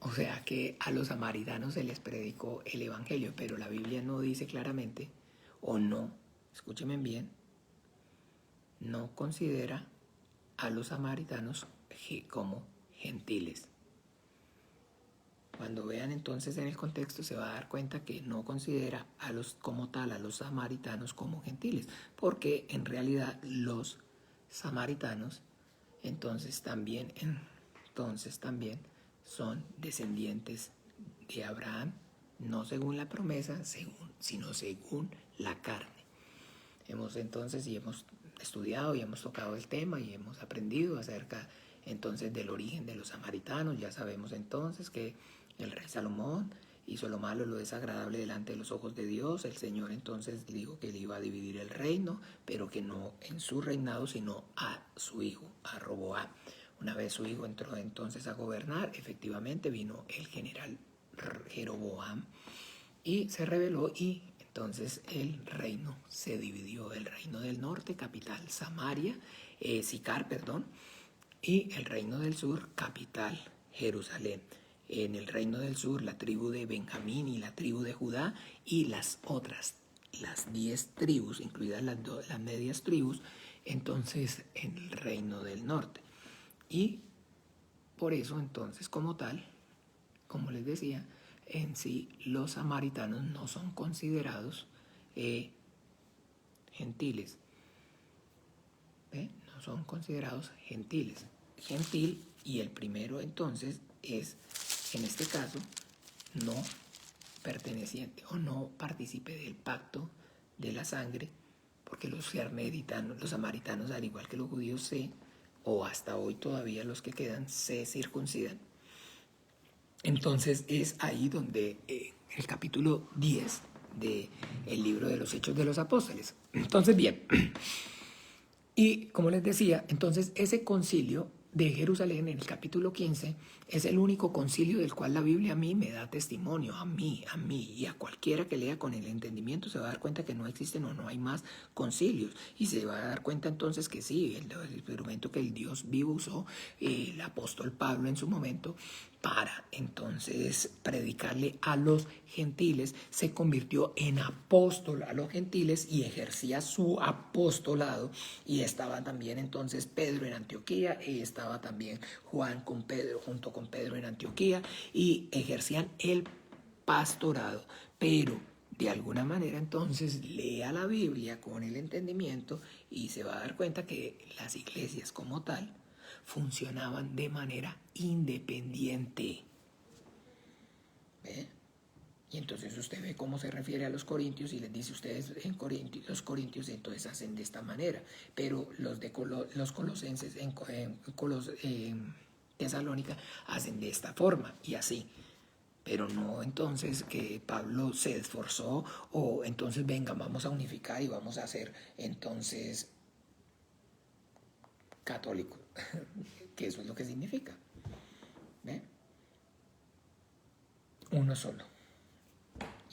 o sea que a los samaritanos se les predicó el Evangelio, pero la Biblia no dice claramente, o no, escúchenme bien, no considera a los samaritanos como gentiles. Cuando vean entonces en el contexto se va a dar cuenta que no considera a los samaritanos como gentiles, porque en realidad los samaritanos entonces también son descendientes de Abraham, no según la promesa, sino según la carne. Hemos estudiado y hemos tocado el tema y hemos aprendido acerca entonces del origen de los samaritanos. Ya sabemos entonces que el rey Salomón hizo lo malo, lo desagradable delante de los ojos de Dios. El Señor entonces dijo que él iba a dividir el reino, pero que no en su reinado, sino a su hijo, a Roboam. Una vez su hijo entró entonces a gobernar, efectivamente vino el general Jeroboam y se rebeló, y entonces el reino se dividió. El reino del norte, capital Samaria, Sicar, perdón, y el reino del sur, capital Jerusalén. En el reino del sur, la tribu de Benjamín y la tribu de Judá, y las otras, las 10 tribus, incluidas las medias tribus, entonces en el reino del norte. Y por eso entonces, como tal, como les decía, en sí los samaritanos no son considerados gentiles. No son considerados gentiles. Gentil, y el primero entonces es, en este caso, no perteneciente o no participe del pacto de la sangre, porque los samaritanos, al igual que los judíos, o hasta hoy todavía los que quedan, se circuncidan. Entonces es ahí donde el capítulo 10 del libro de los Hechos de los Apóstoles. Entonces, bien, y como les decía, entonces ese concilio de Jerusalén en el capítulo 15 es el único concilio del cual la Biblia a mí me da testimonio, a mí y a cualquiera que lea con el entendimiento se va a dar cuenta que no existen o no hay más concilios, y se va a dar cuenta entonces que sí, el instrumento que el Dios vivo usó, el apóstol Pablo en su momento, para entonces predicarle a los gentiles, se convirtió en apóstol a los gentiles y ejercía su apostolado, y estaba también entonces Pedro en Antioquía, y estaba también Juan con Pedro, junto con Pedro en Antioquía, y ejercían el pastorado. Pero de alguna manera entonces lea la Biblia con el entendimiento y se va a dar cuenta que las iglesias como tal funcionaban de manera independiente. ¿Ve? Y entonces usted ve cómo se refiere a los corintios y les dice, ustedes los corintios entonces hacen de esta manera, pero los de los colosenses en Tesalónica hacen de esta forma, y así. Pero no entonces que Pablo se esforzó, o entonces venga, vamos a unificar y vamos a hacer entonces católico, que eso es lo que significa. ¿Ve? Uno solo.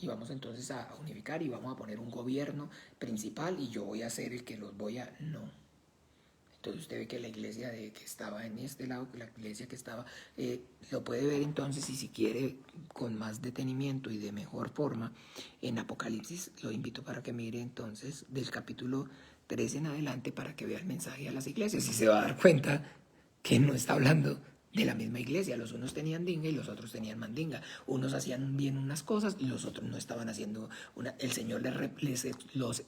Y vamos entonces a unificar y vamos a poner un gobierno principal y yo voy a ser el que los voy a... No. Entonces usted ve que la iglesia que estaba en este lado, la iglesia que estaba, lo puede ver entonces, y si quiere con más detenimiento y de mejor forma, en Apocalipsis. Lo invito para que mire entonces del capítulo 3 en adelante, para que vea el mensaje a las iglesias, y se va a dar cuenta que no está hablando de la misma iglesia. Los unos tenían dinga y los otros tenían mandinga. Unos hacían bien unas cosas y los otros no estaban haciendo el Señor los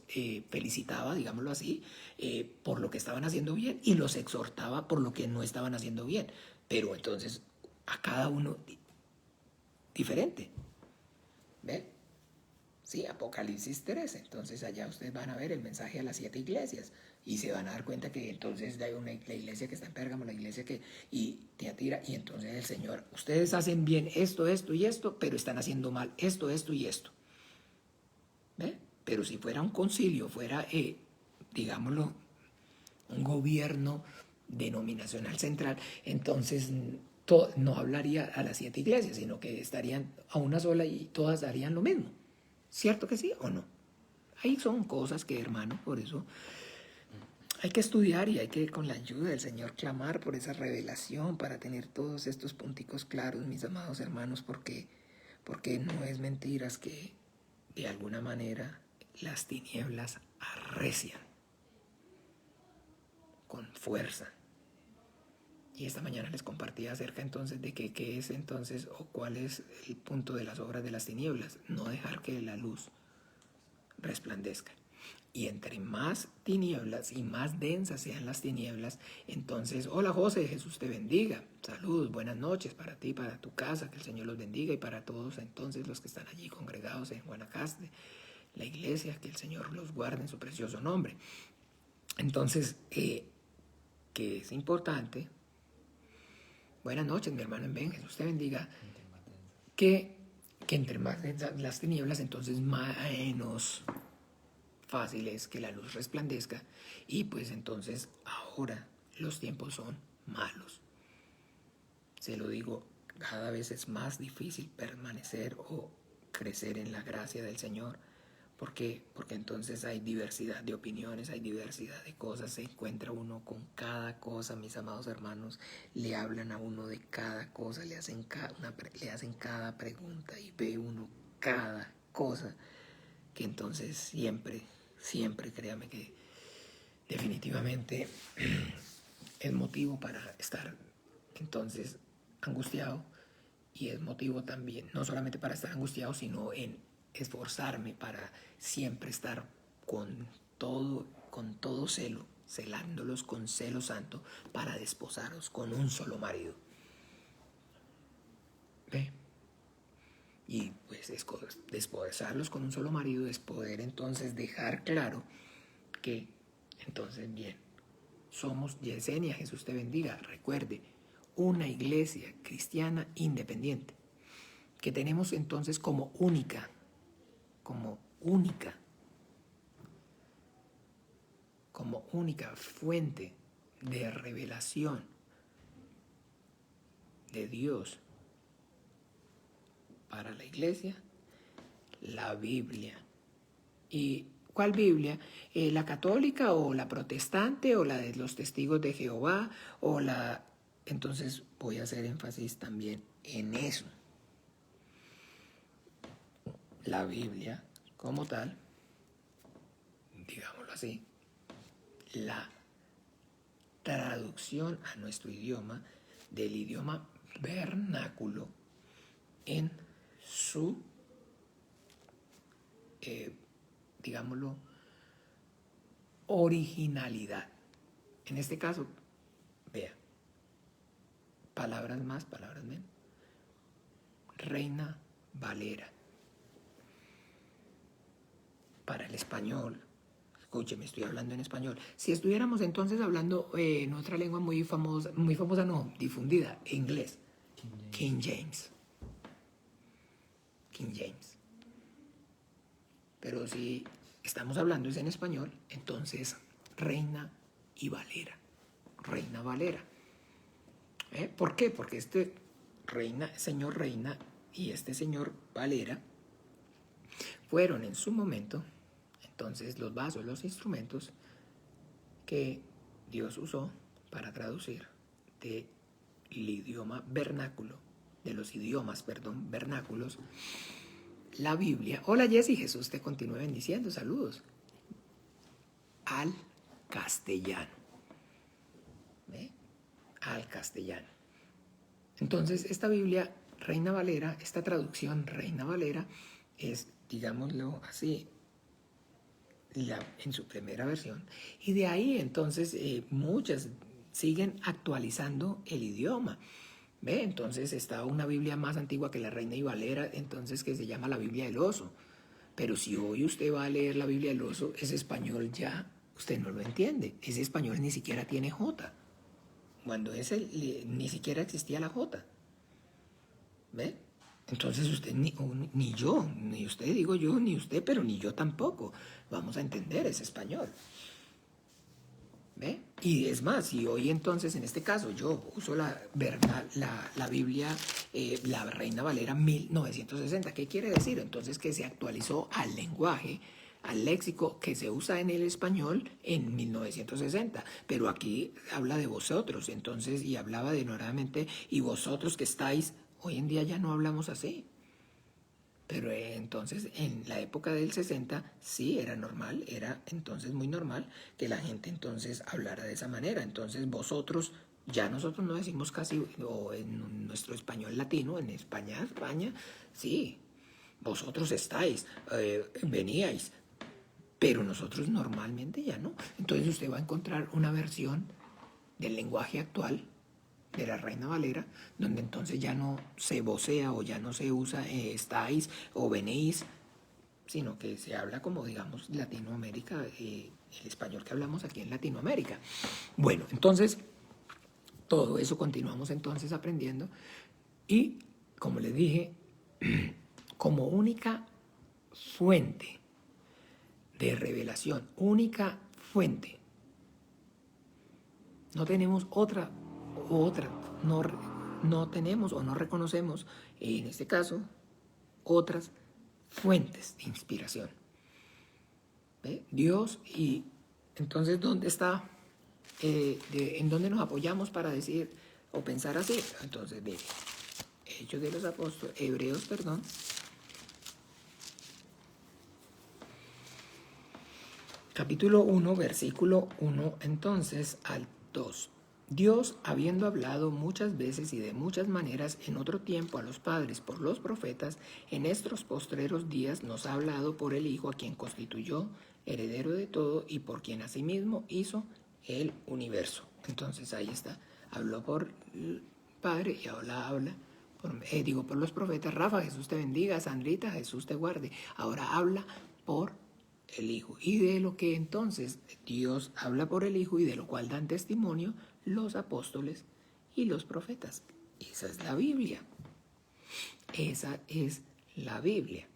felicitaba, digámoslo así, por lo que estaban haciendo bien, y los exhortaba por lo que no estaban haciendo bien. Pero entonces a cada uno diferente. ¿Ve? Sí, Apocalipsis 3. Entonces allá ustedes van a ver el mensaje a las 7 iglesias y se van a dar cuenta que entonces hay la iglesia que está en Pérgamo, la iglesia que y Tiatira, y entonces el Señor, ustedes hacen bien esto, esto y esto, pero están haciendo mal esto, esto y esto. ¿Ve? Pero si fuera un concilio, fuera, digámoslo, un gobierno denominacional central, entonces no hablaría a las 7 iglesias, sino que estarían a una sola y todas harían lo mismo. ¿Cierto que sí o no? Ahí son cosas que, hermano, por eso hay que estudiar y hay que, con la ayuda del Señor, clamar por esa revelación para tener todos estos punticos claros, mis amados hermanos, porque no es mentiras que de alguna manera las tinieblas arrecian con fuerza. Y esta mañana les compartí acerca entonces de qué es entonces, o cuál es el punto de las obras de las tinieblas. No dejar que la luz resplandezca. Y entre más tinieblas y más densas sean las tinieblas, entonces, hola José, Jesús te bendiga. Saludos, buenas noches para ti, para tu casa, que el Señor los bendiga, y para todos entonces los que están allí congregados en Guanacaste, la iglesia, que el Señor los guarde en su precioso nombre. Entonces, que es importante. Buenas noches, mi hermano en Ben, Jesús te bendiga. Que que entre más densas las tinieblas, entonces menos fácil es que la luz resplandezca, y pues entonces ahora los tiempos son malos. Se lo digo, cada vez es más difícil permanecer o crecer en la gracia del Señor. ¿Por qué? Porque entonces hay diversidad de opiniones, hay diversidad de cosas, se encuentra uno con cada cosa, mis amados hermanos, le hablan a uno de cada cosa, le hacen cada pregunta y ve uno cada cosa, que entonces siempre, créame que definitivamente es motivo para estar entonces angustiado, y es motivo también, no solamente para estar angustiado, sino en esforzarme para siempre estar con todo celo, celándolos con celo santo, para desposaros con un solo marido. ¿Ve? Y pues desposarlos con un solo marido es poder entonces dejar claro que entonces bien, somos Yesenia, Jesús te bendiga, recuerde, una iglesia cristiana independiente, que tenemos entonces como única fuente de revelación de Dios para la iglesia, la Biblia. ¿Y cuál Biblia? ¿La católica o la protestante o la de los testigos de Jehová o la...? Entonces voy a hacer énfasis también en eso. La Biblia como tal, digámoslo así, la traducción a nuestro idioma del idioma vernáculo en su, digámoslo, originalidad. En este caso, vea, palabras más, palabras menos. Reina Valera. Para el español, escúcheme, estoy hablando en español. Si estuviéramos entonces hablando en otra lengua muy famosa no, difundida, inglés, King James. Pero si estamos hablando es en español, entonces Reina Valera. ¿Por qué? Porque señor Reina y este señor Valera fueron en su momento entonces los vasos, los instrumentos que Dios usó para traducir del idioma vernáculo, de los idiomas, vernáculos, la Biblia. Hola Jessy, Jesús te continúe bendiciendo, saludos. Al castellano. ¿Ve? Al castellano. Entonces, esta Biblia, Reina Valera, esta traducción Reina Valera, es, digámoslo así, en su primera versión, y de ahí entonces muchas siguen actualizando el idioma. ¿Ve? Entonces está una Biblia más antigua que la Reina y Valera, entonces, que se llama la Biblia del Oso. Pero si hoy usted va a leer la Biblia del Oso, ese español ya usted no lo entiende. Ese español ni siquiera tiene J. Cuando ni siquiera existía la J. ¿Ve? Entonces usted, ni yo, ni usted, digo yo, ni usted, pero ni yo tampoco vamos a entender ese español. ¿Ve? Y es más, si hoy entonces, en este caso, yo uso la Biblia, la Reina Valera 1960, ¿qué quiere decir? Entonces que se actualizó al lenguaje, al léxico que se usa en el español en 1960, pero aquí habla de vosotros, entonces, y hablaba de nuevamente, y vosotros que estáis. Hoy en día ya no hablamos así. Pero entonces en la época del 60 sí era normal, era entonces muy normal que la gente entonces hablara de esa manera. Entonces vosotros, ya nosotros no decimos casi, o en nuestro español latino, en España, sí, vosotros estáis, veníais, pero nosotros normalmente ya no. Entonces usted va a encontrar una versión del lenguaje actual de la Reina Valera, donde entonces ya no se vocea o ya no se usa estáis o venís, sino que se habla como, digamos, Latinoamérica, el español que hablamos aquí en Latinoamérica. Bueno, entonces, todo eso continuamos entonces aprendiendo, y, como les dije, como única fuente de revelación, única fuente. No tenemos otra, no tenemos o no reconocemos, en este caso, otras fuentes de inspiración. ¿Ve? Dios, y entonces, ¿dónde está? ¿En dónde nos apoyamos para decir o pensar así? Entonces, mire, Hechos de los Apóstoles, Hebreos, perdón. Capítulo 1, versículo 1, entonces, al 2. Dios, habiendo hablado muchas veces y de muchas maneras en otro tiempo a los padres por los profetas, en estos postreros días nos ha hablado por el Hijo, a quien constituyó heredero de todo y por quien asimismo hizo el universo. Entonces ahí está, habló por el Padre y ahora habla por los profetas. Rafa, Jesús te bendiga. Sandrita, Jesús te guarde. Ahora habla por el Hijo. Y de lo que entonces Dios habla por el Hijo y de lo cual dan testimonio los apóstoles y los profetas. Esa es la Biblia. Esa es la Biblia,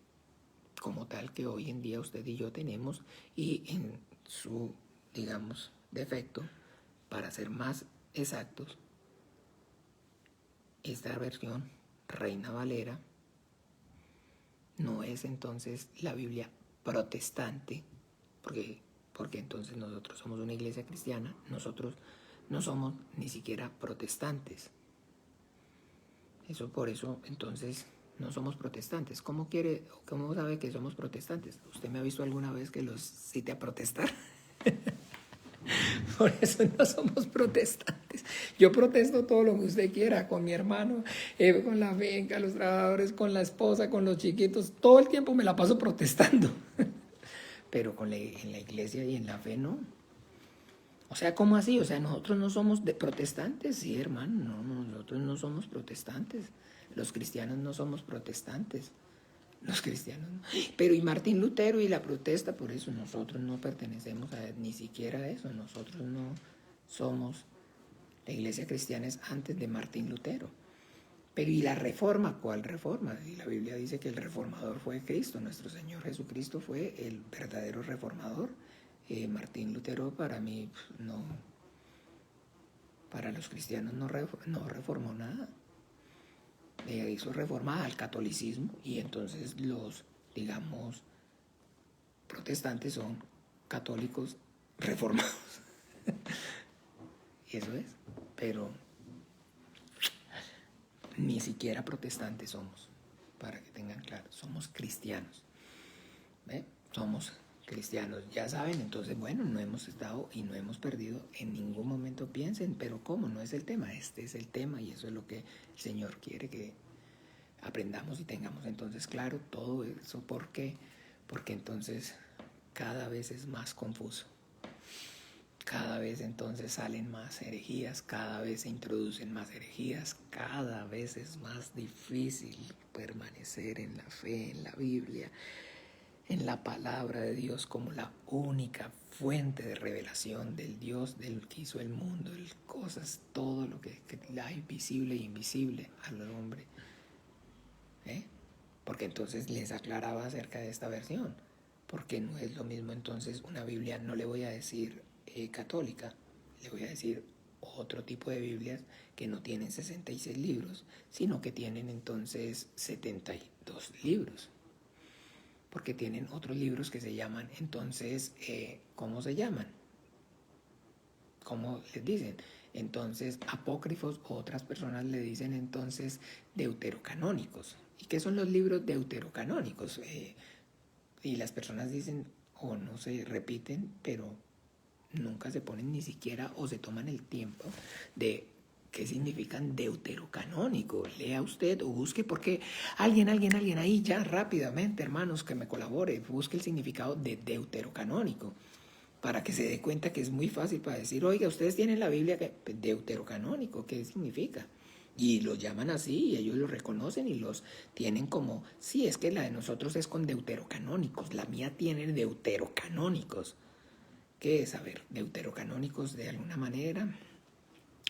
como tal que hoy en día usted y yo tenemos, y en su, digamos, defecto, para ser más exactos, esta versión Reina Valera no es entonces la Biblia protestante, porque entonces nosotros somos una iglesia cristiana, nosotros no somos ni siquiera protestantes. Por eso entonces no somos protestantes. ¿Cómo sabe que somos protestantes? ¿Usted me ha visto alguna vez que los cite a protestar? Por eso no somos protestantes. Yo protesto todo lo que usted quiera, con mi hermano, con la finca, los trabajadores, con la esposa, con los chiquitos. Todo el tiempo me la paso protestando. Pero en la iglesia y en la fe no. O sea, ¿cómo así? O sea, nosotros no somos protestantes. Sí, hermano, no, nosotros no somos protestantes. Los cristianos no somos protestantes. Los cristianos no. Pero y Martín Lutero y la protesta, por eso nosotros no pertenecemos ni siquiera a eso. Nosotros no somos, la iglesia cristiana es antes de Martín Lutero. Pero ¿y la reforma? ¿Cuál reforma? Y la Biblia dice que el reformador fue Cristo. Nuestro Señor Jesucristo fue el verdadero reformador. Martín Lutero para mí no, para los cristianos no reformó nada. Hizo reforma al catolicismo y entonces los, digamos, protestantes son católicos reformados. Y eso es, pero ni siquiera protestantes somos, para que tengan claro, somos cristianos. ¿Ve? Somos cristianos, ya saben. Entonces, bueno, no hemos estado y no hemos perdido en ningún momento. Piensen, pero ¿cómo? No es el tema, este es el tema, y eso es lo que el Señor quiere que aprendamos y tengamos entonces claro todo eso. ¿Por qué? Porque entonces cada vez es más confuso, cada vez entonces salen más herejías, cada vez se introducen más herejías, cada vez es más difícil permanecer en la fe, en la Biblia, en la palabra de Dios como la única fuente de revelación del Dios del que hizo el mundo, cosas, todo lo que hay visible e invisible al hombre. Porque entonces les aclaraba acerca de esta versión, porque no es lo mismo entonces una Biblia, no le voy a decir católica, le voy a decir otro tipo de Biblias que no tienen 66 libros, sino que tienen entonces 72 libros. Porque tienen otros libros que se llaman, entonces, ¿cómo se llaman? ¿Cómo les dicen? Entonces, apócrifos, o otras personas le dicen entonces deuterocanónicos. ¿Y qué son los libros deuterocanónicos? Y las personas dicen, o no se repiten, pero nunca se ponen ni siquiera o se toman el tiempo de qué significan deuterocanónico. Lea usted o busque, porque alguien ahí ya rápidamente, hermanos, que me colabore, busque el significado de deuterocanónico para que se dé cuenta que es muy fácil para decir, oiga, ustedes tienen la Biblia deuterocanónico, ¿qué significa? Y lo llaman así y ellos lo reconocen y los tienen como, sí, es que la de nosotros es con deuterocanónicos, la mía tiene deuterocanónicos. ¿Qué es? A ver, deuterocanónicos de alguna manera.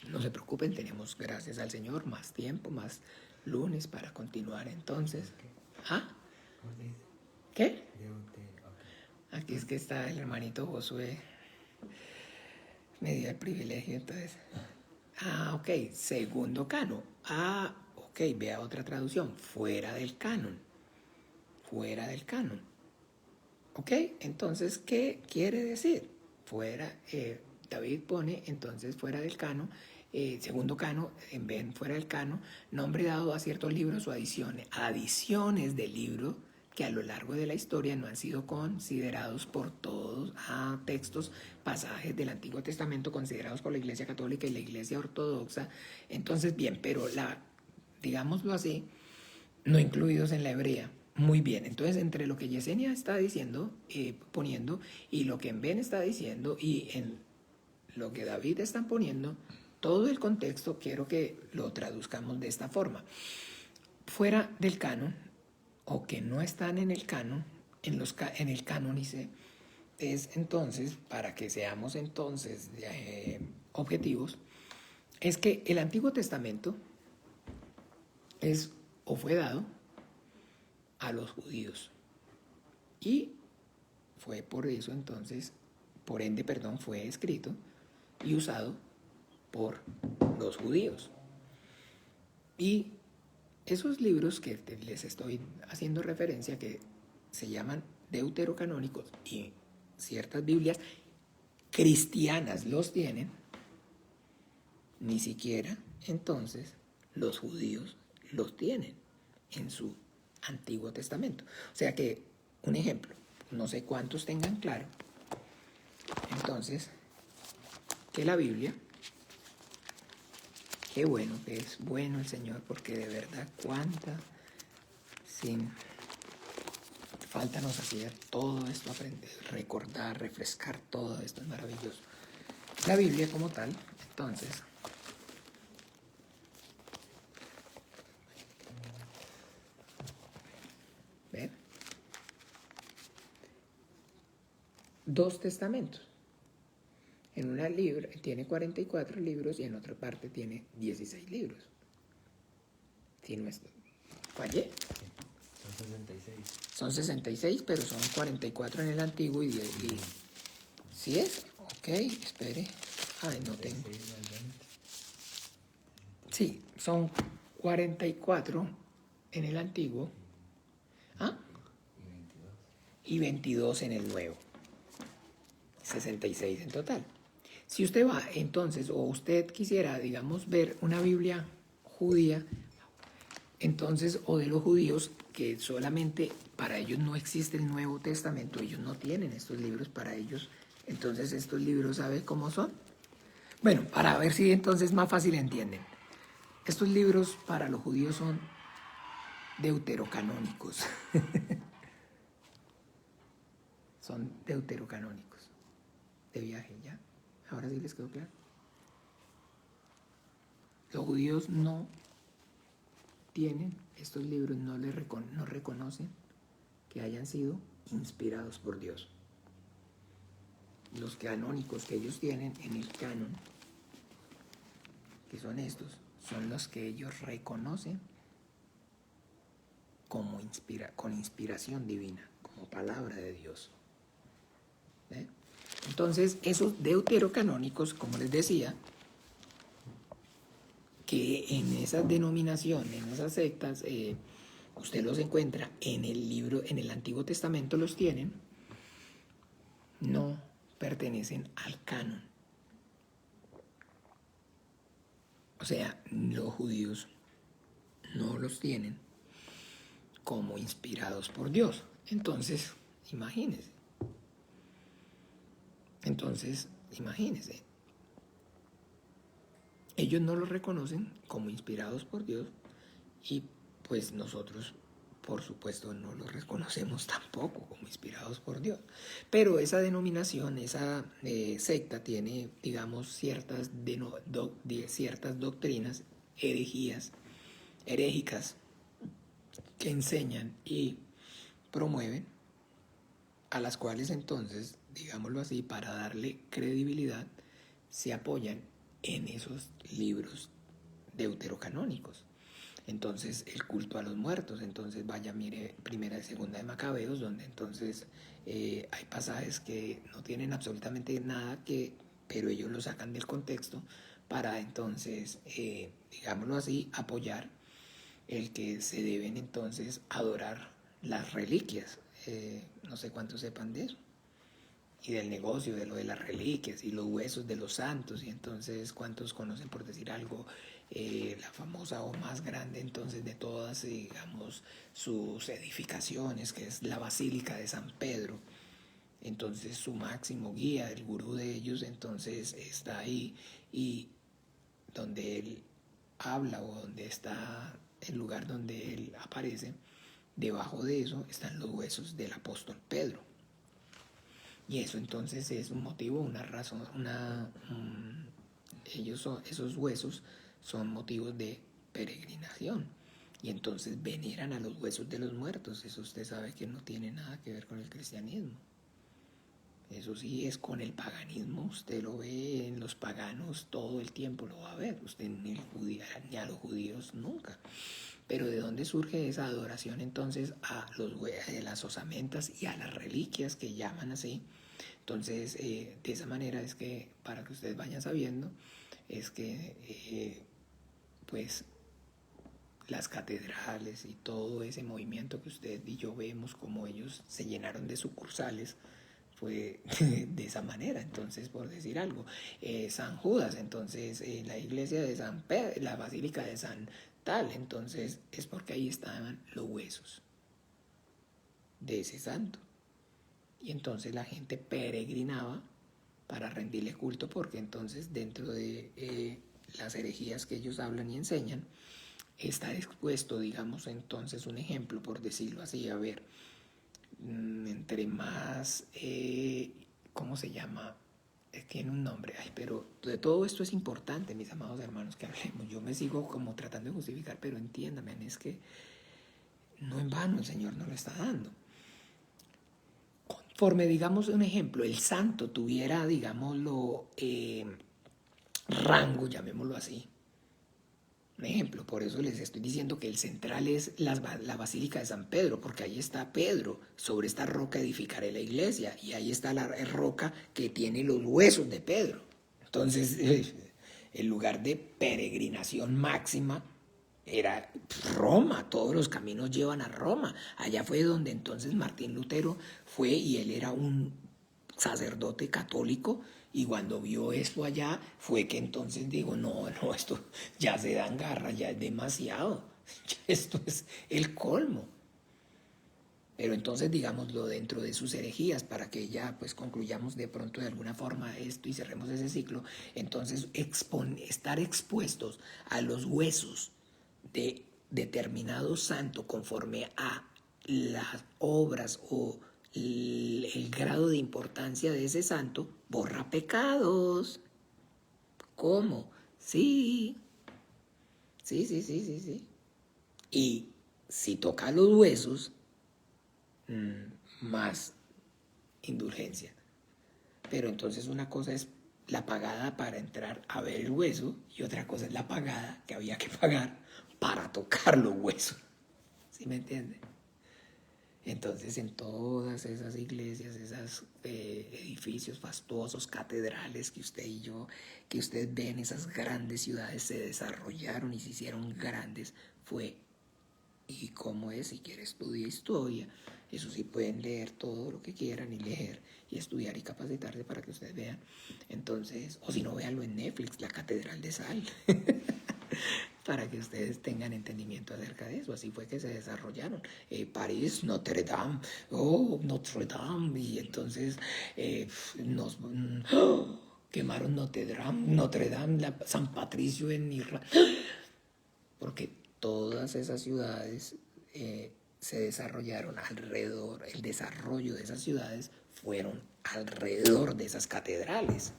No se preocupen, tenemos, gracias al Señor, más tiempo, más lunes para continuar entonces. ¿Ah? ¿Cómo se dice? ¿Qué? Deuterocanónico. Aquí es que está el hermanito Josué. Me dio el privilegio, entonces. Ok, segundo canon. Ok, vea otra traducción. Fuera del canon. Fuera del canon. Ok, entonces, ¿qué quiere decir? Fuera, David pone entonces fuera del canon, segundo canon, en vez fuera del canon, nombre dado a ciertos libros o adiciones de libros que a lo largo de la historia no han sido considerados por todos textos, pasajes del Antiguo Testamento considerados por la Iglesia Católica y la Iglesia Ortodoxa. Entonces, bien, pero digámoslo así, no incluidos en la hebrea. Muy bien, entonces entre lo que Yesenia está diciendo, poniendo, y lo que Ben está diciendo, y en lo que David está poniendo, todo el contexto quiero que lo traduzcamos de esta forma. Fuera del canon, o que no están en el canon, en el canónice, es entonces, para que seamos entonces objetivos, es que el Antiguo Testamento es o fue dado a los judíos. Y fue por eso entonces, por ende, perdón, fue escrito y usado por los judíos. Y esos libros que les estoy haciendo referencia, que se llaman deuterocanónicos, y ciertas Biblias cristianas los tienen, ni siquiera entonces los judíos los tienen en su Antiguo Testamento. O sea que, un ejemplo, no sé cuántos tengan claro, entonces, que la Biblia, qué bueno que es bueno el Señor, porque de verdad cuánta, sin falta nos hacía todo esto, aprender, recordar, refrescar, todo esto es maravilloso. La Biblia como tal, entonces, ¿ven? 2 testamentos. En una libro tiene 44 libros y en otra parte tiene 16 libros. Si no es, fallé. Son 66. Son 66, pero son 44 en el antiguo y 10. ¿Sí es? Ok, espere. Ay, no tengo. Sí, son 44 en el antiguo. ¿Ah? Y 22 en el nuevo. 66 en total. Si usted va entonces, o usted quisiera, digamos, ver una Biblia judía, entonces, o de los judíos, que solamente para ellos no existe el Nuevo Testamento, ellos no tienen estos libros para ellos, entonces estos libros, ¿sabe cómo son? Bueno, para ver si entonces más fácil entienden. Estos libros para los judíos son deuterocanónicos. Son deuterocanónicos. De viaje, ¿ya? Ahora sí les quedó claro. Los judíos no tienen estos libros, no reconocen que hayan sido inspirados por Dios. Los canónicos que ellos tienen en el canon, que son estos, son los que ellos reconocen como con inspiración divina, como palabra de Dios. ¿Eh? Entonces, esos deuterocanónicos, como les decía, que en esas denominaciones, en esas sectas, usted los encuentra en el libro, en el Antiguo Testamento los tienen, no pertenecen al canon. O sea, los judíos no los tienen como inspirados por Dios. Entonces, imagínense. Ellos no los reconocen como inspirados por Dios y pues nosotros, por supuesto, no los reconocemos tampoco como inspirados por Dios. Pero esa denominación, esa secta tiene, digamos, ciertas doctrinas herégicas que enseñan y promueven, a las cuales entonces, digámoslo así, para darle credibilidad, se apoyan en esos libros deuterocanónicos. entonces el culto a los muertos. Entonces vaya, mire Primera y Segunda de Macabeos, donde entonces hay pasajes que no tienen absolutamente nada que, pero ellos lo sacan del contexto para entonces, digámoslo así, apoyar el que se deben entonces adorar las reliquias. No sé cuántos sepan de eso. Y del negocio, de lo de las reliquias y los huesos de los santos. Y entonces, ¿cuántos conocen, por decir algo, la famosa o más grande entonces de todas, digamos, sus edificaciones, que es la Basílica de San Pedro? Entonces su máximo guía, el gurú de ellos, entonces está ahí, y donde él habla o donde está el lugar donde él aparece, debajo de eso están los huesos del apóstol Pedro. Y eso entonces es un motivo, una razón, esos huesos son motivos de peregrinación. Y entonces veneran a los huesos de los muertos. Eso usted sabe que no tiene nada que ver con el cristianismo. Eso sí es con el paganismo. Usted lo ve en los paganos todo el tiempo, lo va a ver. Usted ni a los judíos nunca. Pero ¿de dónde surge esa adoración entonces a las osamentas y a las reliquias que llaman así? Entonces, de esa manera es que, para que ustedes vayan sabiendo, es que pues las catedrales y todo ese movimiento que usted y yo vemos, como ellos se llenaron de sucursales, fue de esa manera. Entonces, por decir algo, San Judas, entonces la iglesia de San Pedro, la basílica de San tal, entonces es porque ahí estaban los huesos de ese santo. Y entonces la gente peregrinaba para rendirle culto, porque entonces dentro de las herejías que ellos hablan y enseñan, está expuesto, digamos, entonces un ejemplo, por decirlo así, a ver, entre más, ¿cómo se llama? Tiene un nombre, ay, pero de todo esto es importante, mis amados hermanos, que hablemos. Yo me sigo como tratando de justificar, pero entiéndame, es que no en vano el Señor nos lo está dando. Conforme, digamos, un ejemplo, el santo tuviera, digámoslo, rango, llamémoslo así. Un ejemplo, por eso les estoy diciendo que el central es la Basílica de San Pedro, porque ahí está Pedro, sobre esta roca edificaré la iglesia, y ahí está la roca que tiene los huesos de Pedro. Entonces, el lugar de peregrinación máxima era Roma, todos los caminos llevan a Roma. Allá fue donde entonces Martín Lutero fue, y él era un sacerdote católico, y cuando vio esto allá fue que entonces digo, no, esto ya se dan garra, ya es demasiado, esto es el colmo. Pero entonces, digámoslo, dentro de sus herejías, para que ya pues concluyamos de pronto de alguna forma esto y cerremos ese ciclo, entonces estar expuestos a los huesos de determinado santo conforme a las obras o el grado de importancia de ese santo, borra pecados. ¿Cómo? Sí. Sí. Y si toca los huesos, más indulgencia. Pero entonces una cosa es la pagada para entrar a ver el hueso, y otra cosa es la pagada que había que pagar para tocar los huesos. ¿Sí me entiende? Entonces, en todas esas iglesias, esos edificios fastuosos, catedrales que usted y yo, que usted ve en esas grandes ciudades, se desarrollaron y se hicieron grandes, fue, y cómo es, si quiere estudia historia, eso sí pueden leer todo lo que quieran, y leer y estudiar y capacitarse para que ustedes vean. Entonces, o si no, véanlo en Netflix, la Catedral de Sal. Para que ustedes tengan entendimiento acerca de eso. Así fue que se desarrollaron. París, Notre Dame, Notre Dame, y entonces nos quemaron Notre Dame, San Patricio en Irlanda, porque todas esas ciudades se desarrollaron alrededor, el desarrollo de esas ciudades fueron alrededor de esas catedrales.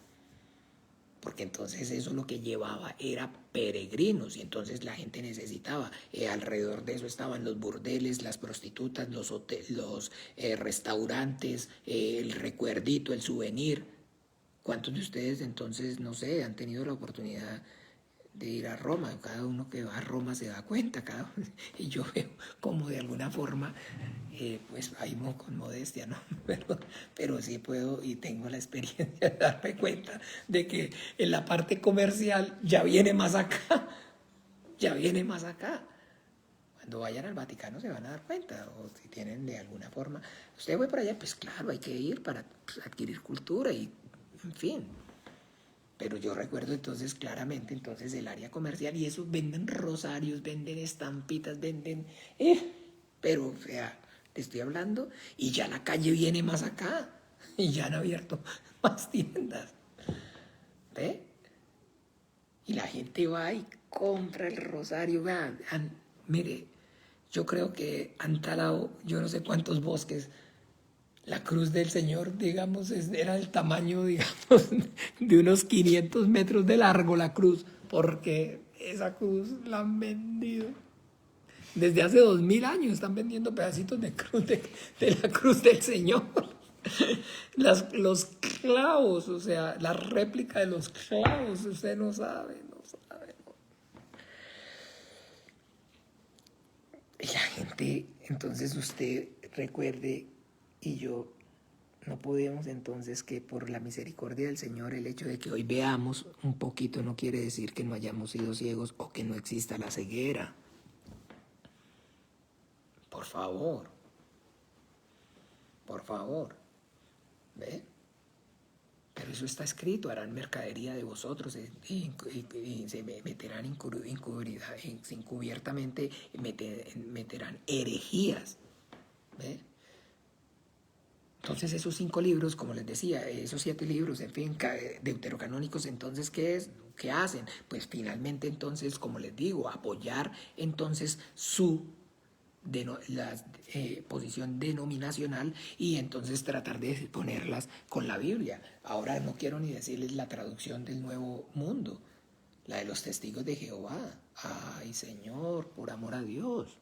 Porque entonces eso lo que llevaba era peregrinos, y entonces la gente necesitaba, alrededor de eso estaban los burdeles, las prostitutas, los restaurantes, el recuerdito, el souvenir. ¿Cuántos de ustedes entonces, no sé, han tenido la oportunidad de ir a Roma. Cada uno que va a Roma se da cuenta, y yo veo como de alguna forma, pues ahí con modestia, ¿no? Pero sí puedo y tengo la experiencia de darme cuenta de que en la parte comercial ya viene más acá, ya viene más acá. Cuando vayan al Vaticano se van a dar cuenta, o si tienen de alguna forma, usted fue por allá, pues claro, hay que ir para adquirir cultura y, en fin. Pero yo recuerdo entonces claramente entonces el área comercial y eso venden rosarios, venden estampitas, venden... pero, o sea, te estoy hablando y ya la calle viene más acá y ya han abierto más tiendas. ¿Ve? Y la gente va y compra el rosario. Vean, mire, yo creo que han talado yo no sé cuántos bosques. La cruz del Señor, digamos, era el tamaño, digamos, de unos 500 metros de largo la cruz, porque esa cruz la han vendido. Desde hace 2000 años están vendiendo pedacitos de cruz, de la cruz del Señor. Los clavos, o sea, la réplica de los clavos, usted no sabe, no sabe. No. Y la gente, entonces usted recuerde, y yo no podemos entonces que por la misericordia del Señor el hecho de que hoy veamos un poquito no quiere decir que no hayamos sido ciegos o que no exista la ceguera. Por favor, ¿ve? Pero eso está escrito, harán mercadería de vosotros y se meterán encubiertamente, meterán herejías, ¿ve? Entonces esos 5 libros, como les decía, esos 7 libros, en fin, deuterocanónicos, entonces, ¿qué hacen? Pues finalmente, entonces, como les digo, apoyar entonces su posición denominacional y entonces tratar de ponerlas con la Biblia. Ahora no quiero ni decirles la traducción del Nuevo Mundo, la de los testigos de Jehová. Ay, Señor, por amor a Dios.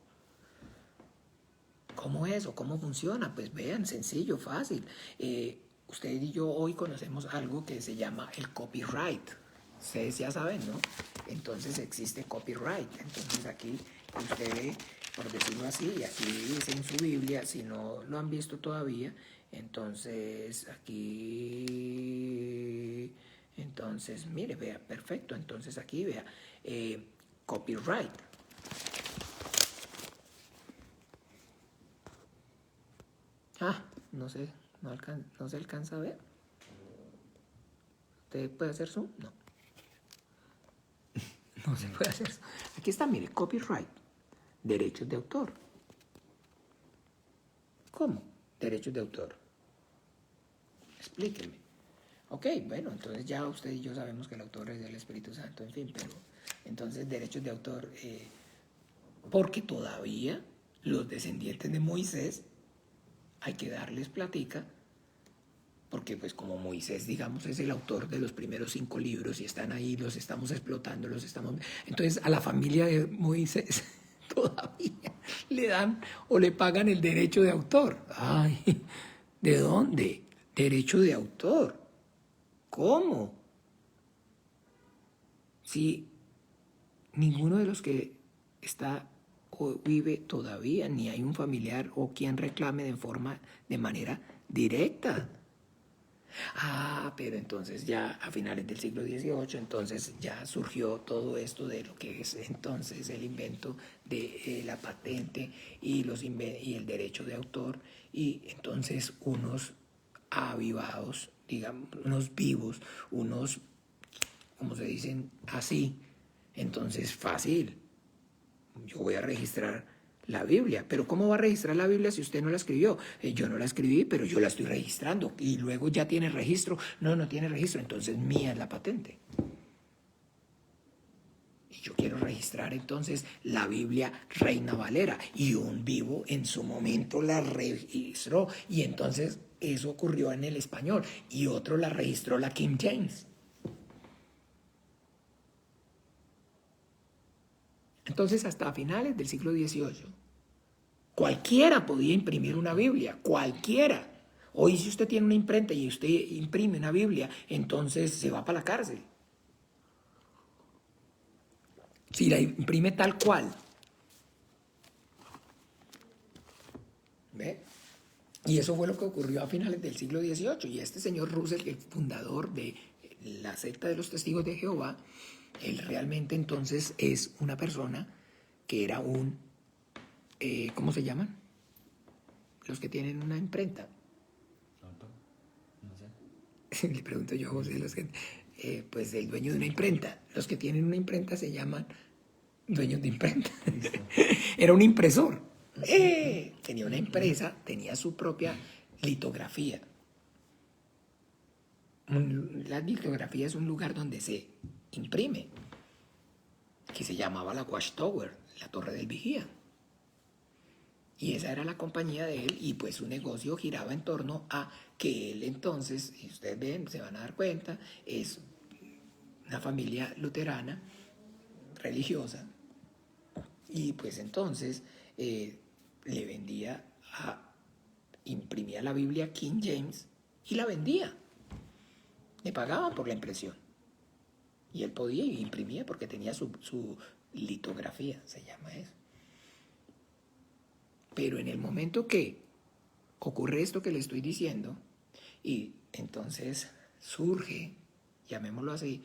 ¿Cómo es o cómo funciona? Pues vean, sencillo, fácil. Usted y yo hoy conocemos algo que se llama el copyright. Ustedes ya saben, ¿no? Entonces existe copyright. Entonces aquí usted ve, por decirlo así, aquí dice en su Biblia, si no lo han visto todavía, entonces aquí, entonces mire, vea, perfecto. Entonces aquí vea, copyright. No sé, no se alcanza a ver. ¿Usted puede hacer zoom? No. No se puede hacer zoom. Aquí está, mire, copyright, derechos de autor. ¿Cómo? Derechos de autor. Explíquenme. Ok, bueno, entonces ya usted y yo sabemos que el autor es del Espíritu Santo, en fin, pero entonces derechos de autor, porque todavía los descendientes de Moisés hay que darles platica, porque pues como Moisés, digamos, es el autor de los primeros 5 libros y están ahí, los estamos explotando, entonces a la familia de Moisés todavía le dan o le pagan el derecho de autor. Ay, ¿de dónde? Derecho de autor. ¿Cómo? Si ninguno de los que está o vive todavía, ni hay un familiar o quien reclame de manera directa. Pero entonces ya a finales del siglo XVIII, entonces ya surgió todo esto de lo que es entonces el invento de la patente y el derecho de autor, y entonces unos avivados, digamos, unos vivos, unos, como se dicen así, entonces fácil, yo voy a registrar la Biblia. Pero ¿cómo va a registrar la Biblia si usted no la escribió? Yo no la escribí, pero yo la estoy registrando. Y luego ya tiene registro. No tiene registro. Entonces mía es la patente. Y yo quiero registrar entonces la Biblia Reina Valera. Y un vivo en su momento la registró. Y entonces eso ocurrió en el español. Y otro la registró la King James. Entonces, hasta finales del siglo XVIII, cualquiera podía imprimir una Biblia, cualquiera. Hoy si usted tiene una imprenta y usted imprime una Biblia, entonces se va para la cárcel. Si la imprime tal cual. ¿Ve? Y eso fue lo que ocurrió a finales del siglo XVIII. Y este señor Russell, el fundador de la secta de los Testigos de Jehová, él realmente entonces es una persona que era un, ¿cómo se llaman? Los que tienen una imprenta. ¿Autor? No sé. Le pregunto yo a José, pues el dueño de una imprenta. Los que tienen una imprenta se llaman dueños de imprenta. Listo. Era un impresor. Tenía una empresa, tenía su propia litografía. La litografía es un lugar donde se imprime, que se llamaba la Watchtower, la Torre del Vigía. Y esa era la compañía de él, y pues su negocio giraba en torno a que él entonces, si ustedes ven, se van a dar cuenta, es una familia luterana, religiosa, y pues entonces le vendía imprimía la Biblia King James y la vendía. Le pagaban por la impresión. Y él podía y imprimía porque tenía su litografía, se llama eso. Pero en el momento que ocurre esto que le estoy diciendo, y entonces surge, llamémoslo así,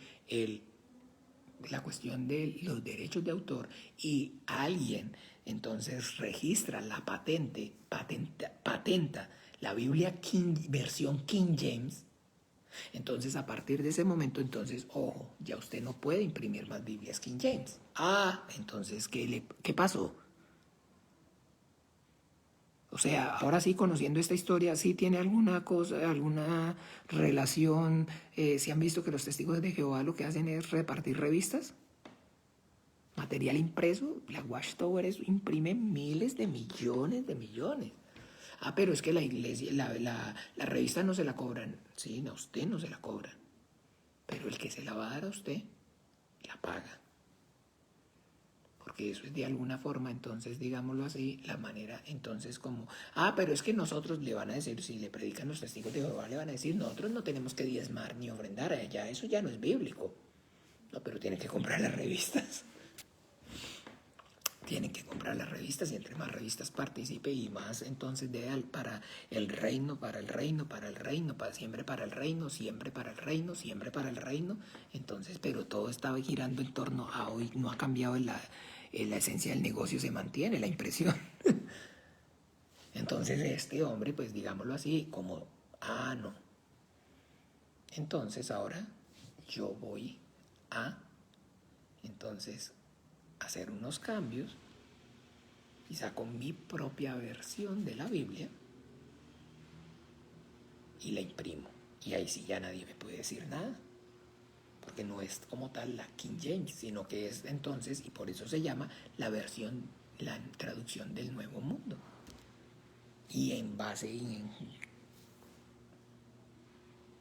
la cuestión de los derechos de autor, y alguien entonces registra la patenta la Biblia versión King James. Entonces, a partir de ese momento, entonces, ojo, ya usted no puede imprimir más Biblias King James. Entonces, ¿qué pasó? O sea, ahora sí, conociendo esta historia, ¿sí tiene alguna cosa, alguna relación? ¿Sí han visto que los testigos de Jehová lo que hacen es repartir revistas? Material impreso. La Watchtower imprime miles de millones de millones. Pero es que la iglesia, la revista no se la cobran. Sí, no, a usted no se la cobran. Pero el que se la va a dar a usted, la paga. Porque eso es de alguna forma, entonces, digámoslo así, la manera, entonces, como, pero es que nosotros le van a decir, si le predican los testigos de Jehová, le van a decir, nosotros no tenemos que diezmar ni ofrendar a ella, eso ya no es bíblico. No, pero tienen que comprar las revistas. Tienen que comprar las revistas, y entre más revistas participe y más entonces para el reino, para el reino, para el reino, siempre para el reino, siempre para el reino, siempre para el reino. Entonces, pero todo estaba girando en torno a hoy, no ha cambiado la esencia del negocio, se mantiene la impresión. Entonces este hombre, pues digámoslo así, como, no. Entonces ahora yo voy a, entonces, hacer unos cambios y saco mi propia versión de la Biblia y la imprimo. Y ahí sí ya nadie me puede decir nada, porque no es como tal la King James, sino que es entonces, y por eso se llama la versión, la traducción del Nuevo Mundo. Y en base,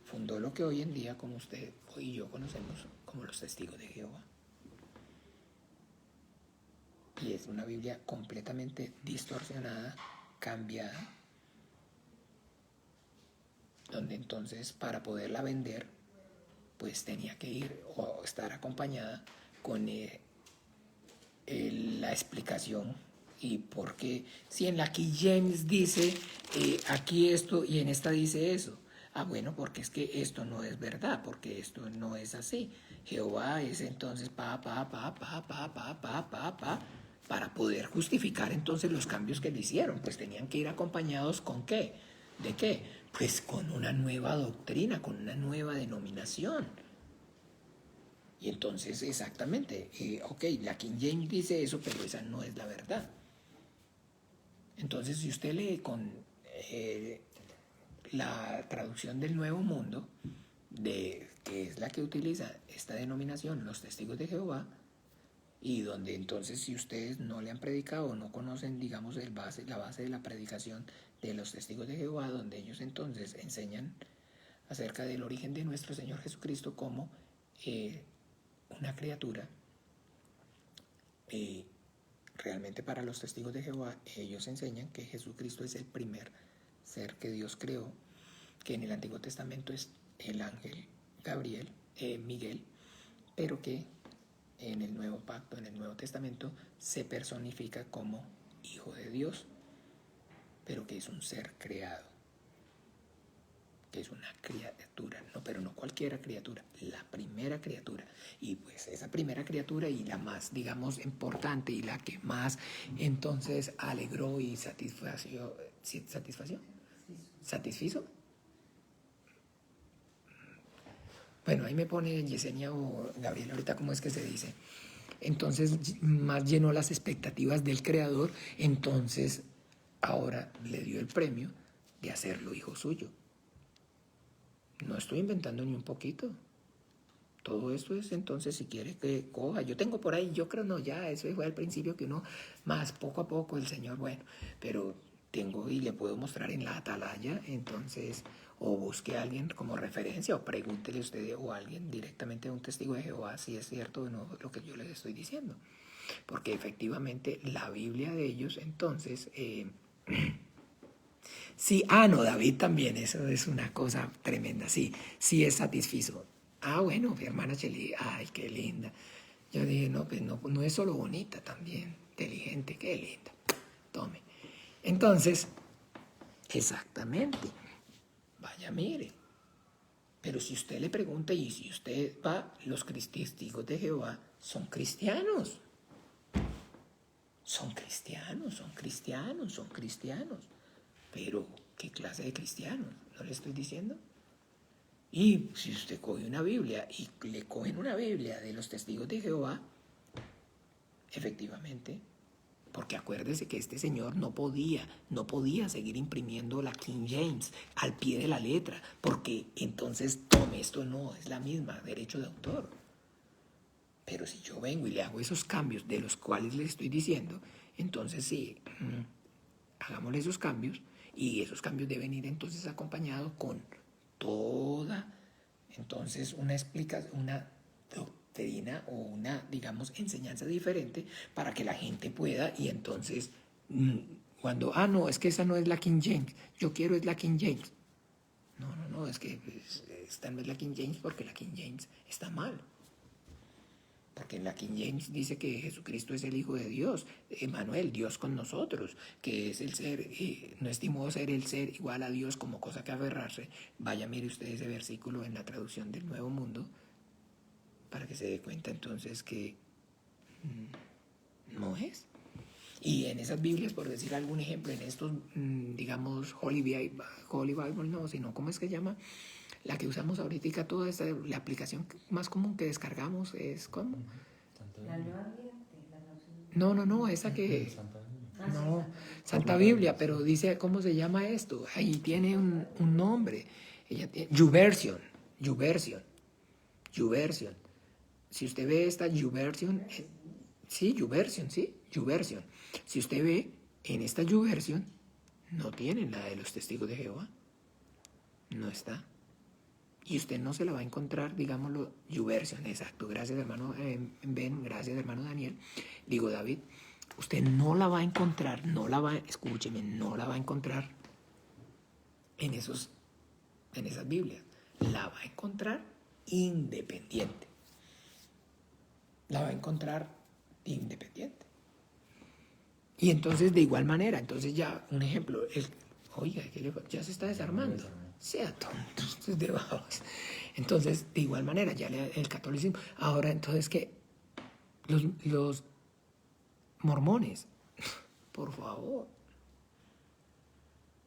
fundó lo que hoy en día, como usted y yo conocemos como los Testigos de Jehová. Y es una Biblia completamente distorsionada, cambiada, donde entonces para poderla vender, pues tenía que ir o estar acompañada con la explicación. Y porque si en la King James dice aquí esto y en esta dice eso, bueno, porque es que esto no es verdad, porque esto no es así. Jehová es entonces para poder justificar entonces los cambios que le hicieron, pues tenían que ir acompañados ¿con qué? ¿De qué? Pues con una nueva doctrina, con una nueva denominación. Y entonces, exactamente, la King James dice eso, pero esa no es la verdad. Entonces, si usted lee con la traducción del Nuevo Mundo, que es la que utiliza esta denominación, los Testigos de Jehová, y donde entonces si ustedes no le han predicado o no conocen, digamos, la base de la predicación de los Testigos de Jehová, donde ellos entonces enseñan acerca del origen de nuestro Señor Jesucristo como una criatura, realmente para los Testigos de Jehová, ellos enseñan que Jesucristo es el primer ser que Dios creó, que en el Antiguo Testamento es el ángel Miguel, pero que en el Nuevo Pacto, en el Nuevo Testamento, se personifica como Hijo de Dios, pero que es un ser creado, que es una criatura, no, pero no cualquiera criatura, la primera criatura. Y pues esa primera criatura y la más, digamos, importante y la que más entonces alegró y satisfizo. Bueno, ahí me pone Yesenia o Gabriel ahorita cómo es que se dice. Entonces más llenó las expectativas del creador, entonces ahora le dio el premio de hacerlo hijo suyo. No estoy inventando ni un poquito. Todo esto es entonces, si quiere que coja. Yo tengo por ahí, yo creo, no, ya, eso fue al principio que uno, más poco a poco el Señor, bueno, pero tengo y le puedo mostrar en la atalaya, entonces, o busque a alguien como referencia, o pregúntele usted o a alguien directamente a un testigo de Jehová si es cierto o no lo que yo les estoy diciendo. Porque efectivamente la Biblia de ellos, entonces, sí, no, David también, eso es una cosa tremenda, sí, sí es satisfizo. Bueno, mi hermana Cheli, ay, qué linda. Yo dije, no, pues no es solo bonita también, inteligente, qué linda. Tome. Entonces, exactamente, vaya, mire. Pero si usted le pregunta y si usted va, los testigos de Jehová son cristianos. Son cristianos, son cristianos, son cristianos. Pero, ¿qué clase de cristianos? ¿No le estoy diciendo? Y si usted coge una Biblia y le cogen una Biblia de los testigos de Jehová, efectivamente, porque acuérdese que este señor no podía seguir imprimiendo la King James al pie de la letra, porque entonces, tome, esto no es la misma, derecho de autor. Pero si yo vengo y le hago esos cambios de los cuales le estoy diciendo, entonces sí, hagámosle esos cambios, y esos cambios deben ir entonces acompañados con toda, entonces, una explicación, una doctrina o una, digamos, enseñanza diferente para que la gente pueda, y entonces, cuando, no, es que esa no es la King James, yo quiero es la King James. No, es que pues, esta no es la King James porque la King James está mal. Porque en la King James dice que Jesucristo es el Hijo de Dios, Emmanuel, Dios con nosotros, que es el ser, no estimó ser el ser igual a Dios como cosa que aferrarse. Vaya, mire usted ese versículo en la traducción del Nuevo Mundo, para que se dé cuenta entonces que no es. Y en esas Biblias, por decir algún ejemplo, en estos, digamos, Holy Bible, no, sino, ¿cómo es que se llama? La que usamos ahorita, toda esta, la aplicación más común que descargamos es, ¿cómo? La nueva Biblia, No, esa que... No, Santa Biblia, Biblia, pero dice, ¿cómo se llama esto? Ahí tiene un nombre. Ella tiene, YouVersion. Si usted ve esta YouVersion, sí, YouVersion. Si usted ve en esta YouVersion, no tienen la de los testigos de Jehová. No está. Y usted no se la va a encontrar, digámoslo, YouVersion, exacto. Gracias, hermano Ben, gracias, hermano Daniel. Digo, David, usted no la va a encontrar, escúcheme, no la va a encontrar en esas Biblias. La va a encontrar independiente. Y entonces, de igual manera, entonces ya, un ejemplo, oiga, ya se está desarmando. Sea tonto, usted de bajos. Entonces, de igual manera, ya el catolicismo. Ahora, entonces, que los mormones, por favor.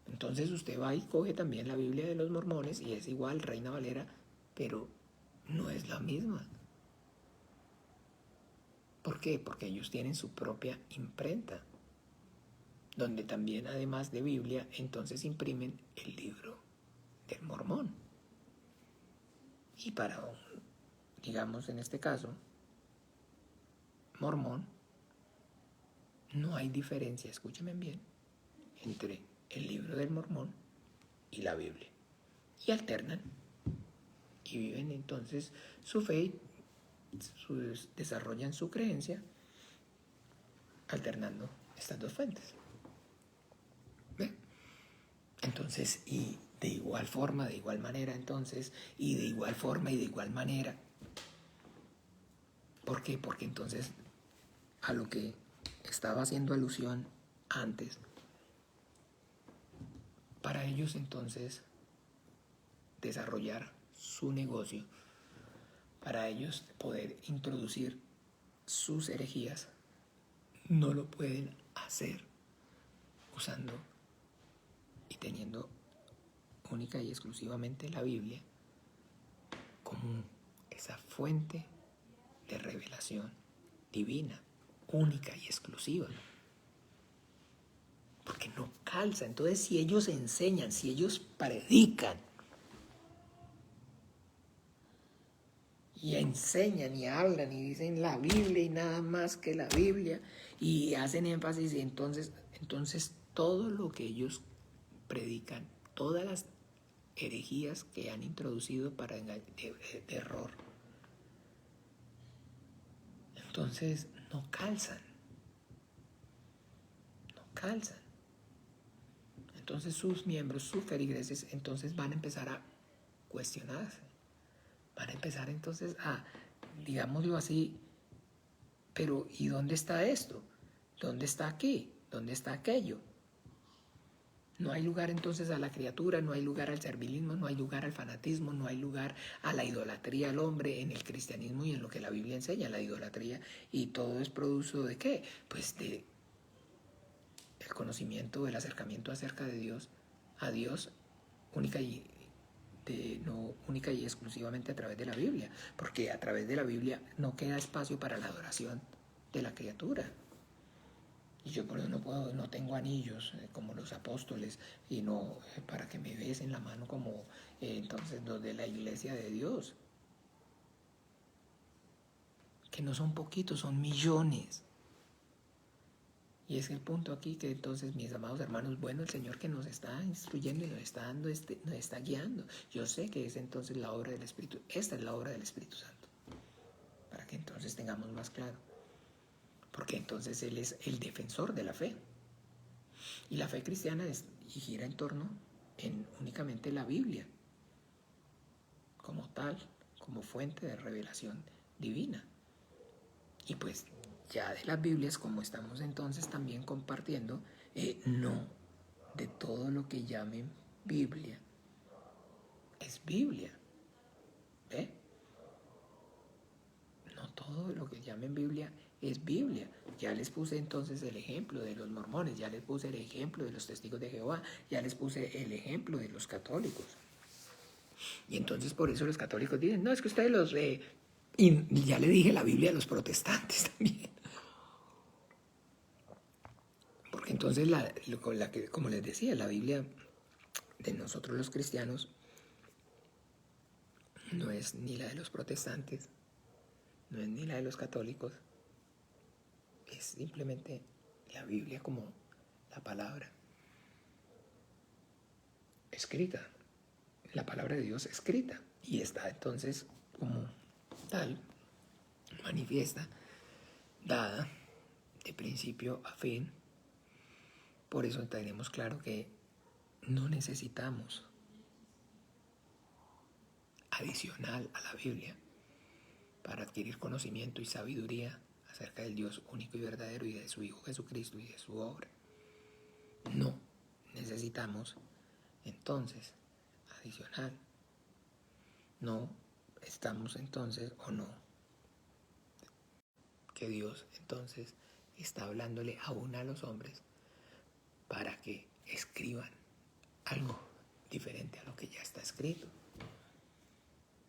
Entonces usted va y coge también la Biblia de los mormones y es igual, Reina Valera, pero no es la misma. ¿Por qué? Porque ellos tienen su propia imprenta, donde también, además de Biblia, entonces imprimen el libro del mormón. Y para digamos en este caso, mormón, no hay diferencia, escúchenme bien, entre el libro del mormón y la Biblia. Y alternan. Y viven entonces su fe, desarrollan su creencia, alternando estas dos fuentes. ¿Ve? Entonces, y de igual forma, de igual manera, entonces, y de igual forma y de igual manera, ¿Por qué? Porque entonces a lo que estaba haciendo alusión antes, para ellos entonces desarrollar su negocio, para ellos poder introducir sus herejías, no lo pueden hacer usando y teniendo única y exclusivamente la Biblia como esa fuente de revelación divina, única y exclusiva. Porque no calza. Entonces, si ellos enseñan, si ellos predican y enseñan y hablan y dicen la Biblia y nada más que la Biblia y hacen énfasis, y entonces todo lo que ellos predican, todas las herejías que han introducido para de error, entonces no calzan. Entonces sus miembros, sus feligreses, entonces van a empezar a cuestionarse, van a empezar entonces a, digámoslo así, pero ¿y dónde está esto? ¿Dónde está aquí? ¿Dónde está aquello? No hay lugar entonces a la criatura, no hay lugar al servilismo, no hay lugar al fanatismo, no hay lugar a la idolatría al hombre en el cristianismo y en lo que la Biblia enseña, la idolatría, y todo es producto ¿de qué? Pues de el conocimiento, el acercamiento acerca de Dios, a Dios única y exclusivamente a través de la Biblia, porque a través de la Biblia no queda espacio para la adoración de la criatura. Y yo por eso no tengo anillos como los apóstoles, y no para que me besen la mano como entonces los de la iglesia de Dios, que no son poquitos, son millones. Y es el punto aquí que entonces, mis amados hermanos, bueno, el Señor que nos está instruyendo y nos está dando, nos está guiando. Yo sé que es entonces la obra del Espíritu, esta es la obra del Espíritu Santo, para que entonces tengamos más claro. Porque entonces Él es el defensor de la fe. Y la fe cristiana gira en torno en únicamente la Biblia, como tal, como fuente de revelación divina. Y pues ya de las Biblias, como estamos entonces también compartiendo, no de todo lo que llamen Biblia es Biblia. ¿Ve? No todo lo que llamen Biblia es Biblia. Ya les puse entonces el ejemplo de los mormones, ya les puse el ejemplo de los testigos de Jehová, ya les puse el ejemplo de los católicos. Y entonces por eso los católicos dicen, no, es que ustedes los... y ya le dije la Biblia a los protestantes también. Porque entonces, como les decía, la Biblia de nosotros los cristianos no es ni la de los protestantes, no es ni la de los católicos, es simplemente la Biblia como la palabra escrita, la palabra de Dios escrita, y está entonces como tal, manifiesta, dada de principio a fin. Por eso tenemos claro que no necesitamos adicional a la Biblia para adquirir conocimiento y sabiduría acerca del Dios único y verdadero y de su Hijo Jesucristo y de su obra. No necesitamos entonces adicional. No estamos entonces, o no, que Dios entonces está hablándole aún a los hombres para que escriban algo diferente a lo que ya está escrito.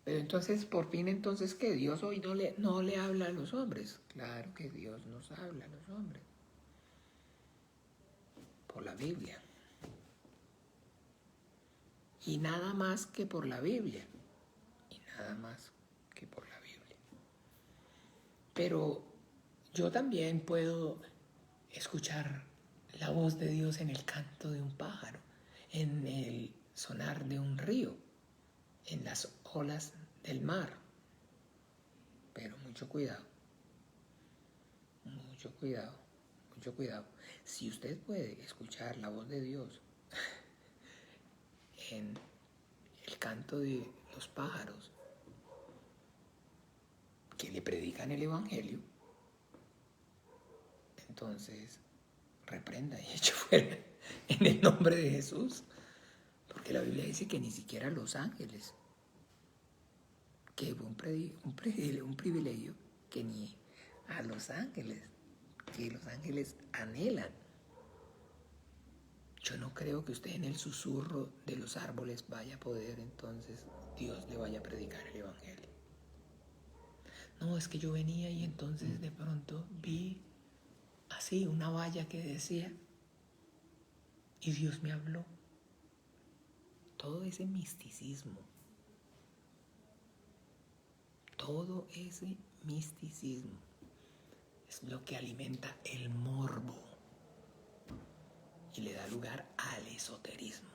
Pero entonces, por fin, entonces, ¿qué? Dios hoy no le habla a los hombres. Claro que Dios nos habla a los hombres. Por la Biblia. Y nada más que por la Biblia. Y nada más que por la Biblia. Pero yo también puedo escuchar la voz de Dios en el canto de un pájaro, en el sonar de un río, en las olas del mar. Pero mucho cuidado, mucho cuidado, mucho cuidado. Si usted puede escuchar la voz de Dios en el canto de los pájaros, que le predican el Evangelio, entonces reprenda y eche fuera en el nombre de Jesús. Porque la Biblia dice que ni siquiera los ángeles, que un privilegio que ni a los ángeles, que los ángeles anhelan. Yo no creo que usted en el susurro de los árboles vaya a poder, entonces Dios le vaya a predicar el Evangelio. No, es que yo venía y entonces de pronto vi así una valla que decía, y Dios me habló. Todo ese misticismo, es lo que alimenta el morbo y le da lugar al esoterismo.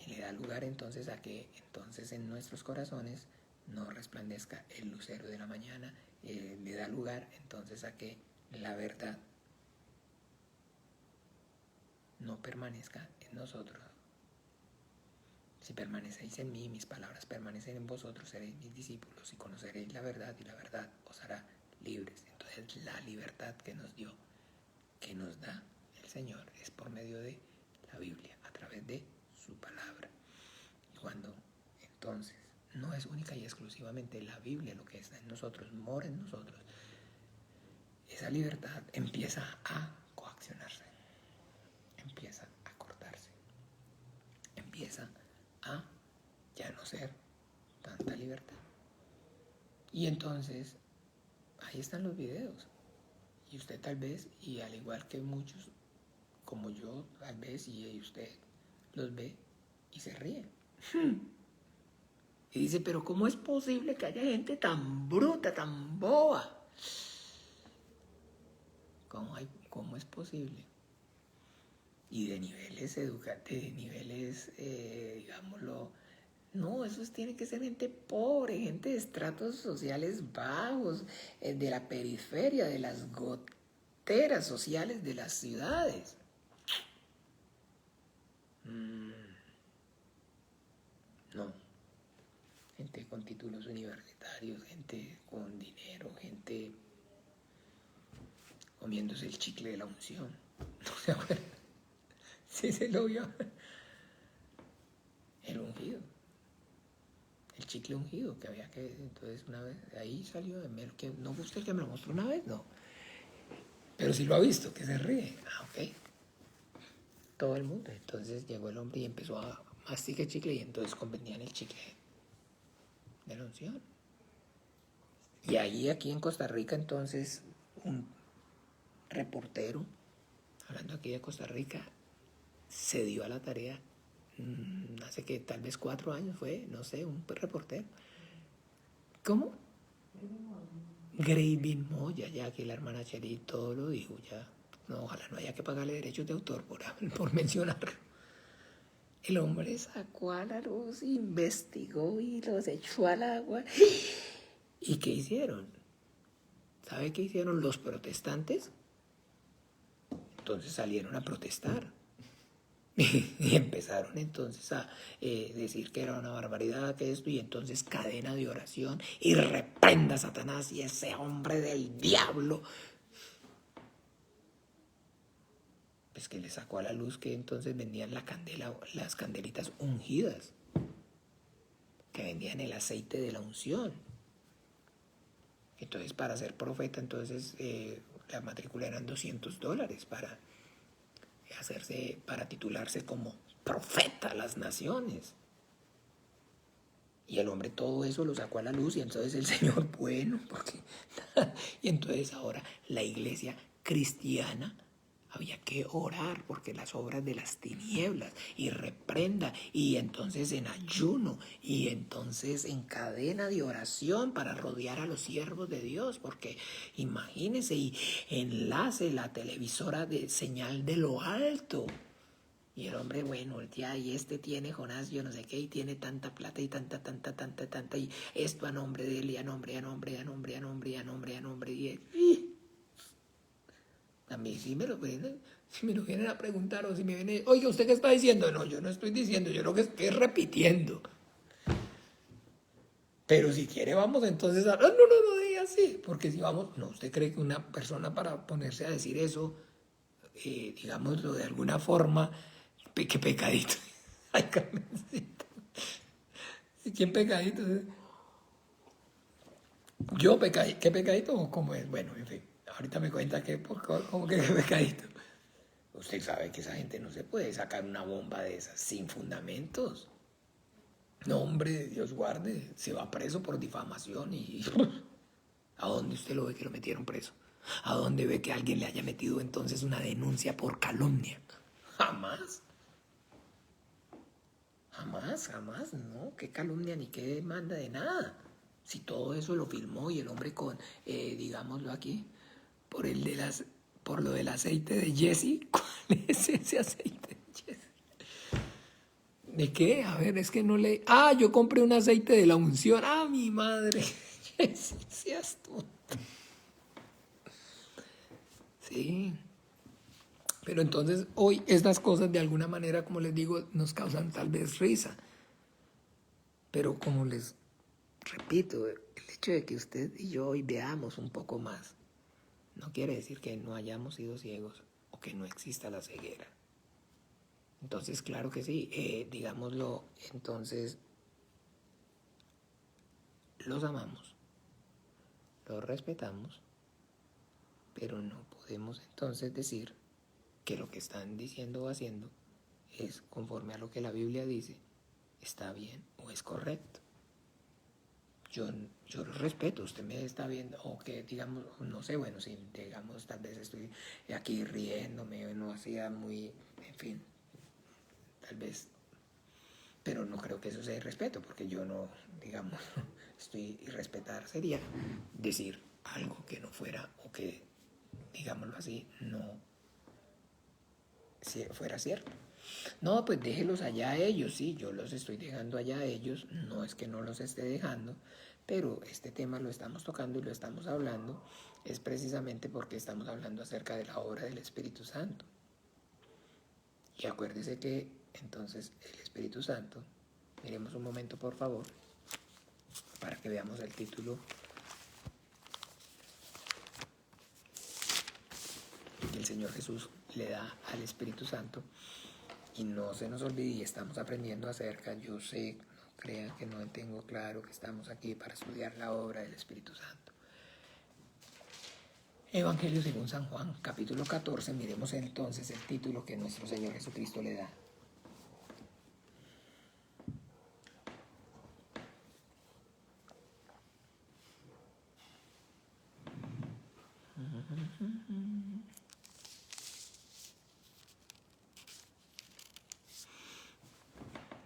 Y le da lugar entonces a que entonces en nuestros corazones no resplandezca el lucero de la mañana. Le da lugar entonces a que la verdad no permanezca en nosotros. Si permanecéis en mí, mis palabras permanecen en vosotros, seréis mis discípulos y conoceréis la verdad, y la verdad os hará libres. Entonces la libertad que nos dio, que nos da el Señor, es por medio de la Biblia, a través de su palabra. Y cuando entonces no es única y exclusivamente la Biblia lo que está en nosotros, mora en nosotros, esa libertad empieza a coaccionarse, empieza a cortarse, empieza a ya no ser tanta libertad. Y entonces ahí están los videos, y usted tal vez, y al igual que muchos como yo tal vez, y usted los ve y se ríe y dice, pero ¿cómo es posible que haya gente tan bruta, tan boba? ¿Cómo es posible? Y de niveles digámoslo, no, esos tienen que ser gente pobre, gente de estratos sociales bajos, de la periferia, de las goteras sociales de las ciudades. No, gente con títulos universitarios, gente con dinero, gente comiéndose el chicle de la unción. ¿No se acuerdan? Sí, se lo vio. El ungido. El chicle ungido que había que... Entonces una vez, ahí salió de Mel, que no fue usted el que me lo mostró una vez, no. Pero sí lo ha visto, que se ríe. Ok. Todo el mundo. Entonces llegó el hombre y empezó a masticar chicle y entonces convertían el chicle de la unción. Y ahí aquí en Costa Rica entonces un reportero, hablando aquí de Costa Rica, se dio a la tarea, hace que tal vez 4 años fue, no sé, un reportero. ¿Cómo? Gravin Moya, ya que la hermana Cheryl todo lo dijo, ya. No, ojalá no haya que pagarle derechos de autor por mencionarlo. El hombre sacó a la luz, investigó y los echó al agua. ¿Y qué hicieron? ¿Sabe qué hicieron los protestantes? Entonces salieron a protestar. Y empezaron entonces a decir que era una barbaridad, que esto, y entonces cadena de oración, y reprenda a Satanás y ese hombre del diablo. Pues que le sacó a la luz que entonces vendían la candela, las candelitas ungidas, que vendían el aceite de la unción. Entonces para ser profeta, entonces la matrícula eran $200 para titularse como profeta a las naciones. Y el hombre todo eso lo sacó a la luz, y entonces el Señor, bueno, porque y entonces ahora la iglesia cristiana había que orar porque las obras de las tinieblas, y reprenda, y entonces en ayuno, y entonces en cadena de oración para rodear a los siervos de Dios, porque imagínense, y enlace la televisora de señal de lo alto. Y el hombre, bueno, ya, y este tiene, Jonás, yo no sé qué, y tiene tanta plata y tanta, y esto a nombre de él, y a nombre, y a mí si me lo vienen a preguntar, o si me vienen, oiga, ¿usted qué está diciendo? No, yo no estoy diciendo, yo lo que estoy repitiendo. Pero si quiere vamos entonces a... No diga así, porque si vamos... No, ¿usted cree que una persona para ponerse a decir eso, digámoslo de alguna forma, qué pecadito? Ay, Carmencita. ¿Quién pecadito? Yo pecadito, ¿qué pecadito o cómo es? Bueno, en fin, ahorita me cuenta que, ¿cómo que qué pecadito? Usted sabe que esa gente no se puede sacar una bomba de esas sin fundamentos. No, hombre, Dios guarde, se va preso por difamación y... ¿A dónde usted lo ve que lo metieron preso? ¿A dónde ve que alguien le haya metido entonces una denuncia por calumnia? Jamás. Jamás, ¿no? ¿Qué calumnia ni qué demanda de nada? Si todo eso lo filmó y el hombre con, digámoslo aquí, por lo del aceite de Jesse, ¿cuál es ese aceite de Jesse? ¿De qué? A ver, es que no le... Ah, yo compré un aceite de la unción. Ah, mi madre. Jesse, seas tú. Sí. Pero entonces hoy estas cosas de alguna manera, como les digo, nos causan tal vez risa. Pero como les repito, el hecho de que usted y yo hoy veamos un poco más no quiere decir que no hayamos sido ciegos o que no exista la ceguera. Entonces, claro que sí, digámoslo, entonces los amamos, los respetamos, pero no podemos entonces decir que lo que están diciendo o haciendo es conforme a lo que la Biblia dice, está bien o es correcto. Yo lo respeto, usted me está viendo, o que digamos, no sé, bueno, si digamos, tal vez estoy aquí riéndome, no hacía muy, en fin, tal vez, pero no creo que eso sea irrespeto, porque yo no, digamos, estoy irrespetar sería decir algo que no fuera, o que, digámoslo así, no fuera cierto. No, pues déjelos allá a ellos, sí, yo los estoy dejando allá a ellos, no es que no los esté dejando, pero este tema lo estamos tocando y lo estamos hablando, es precisamente porque estamos hablando acerca de la obra del Espíritu Santo. Y acuérdese que entonces el Espíritu Santo, miremos un momento por favor, para que veamos el título que el Señor Jesús le da al Espíritu Santo. Y no se nos olvide, y estamos aprendiendo acerca, yo sé, no crean que no tengo claro que estamos aquí para estudiar la obra del Espíritu Santo. Evangelio según San Juan, capítulo 14, miremos entonces el título que nuestro Señor Jesucristo le da.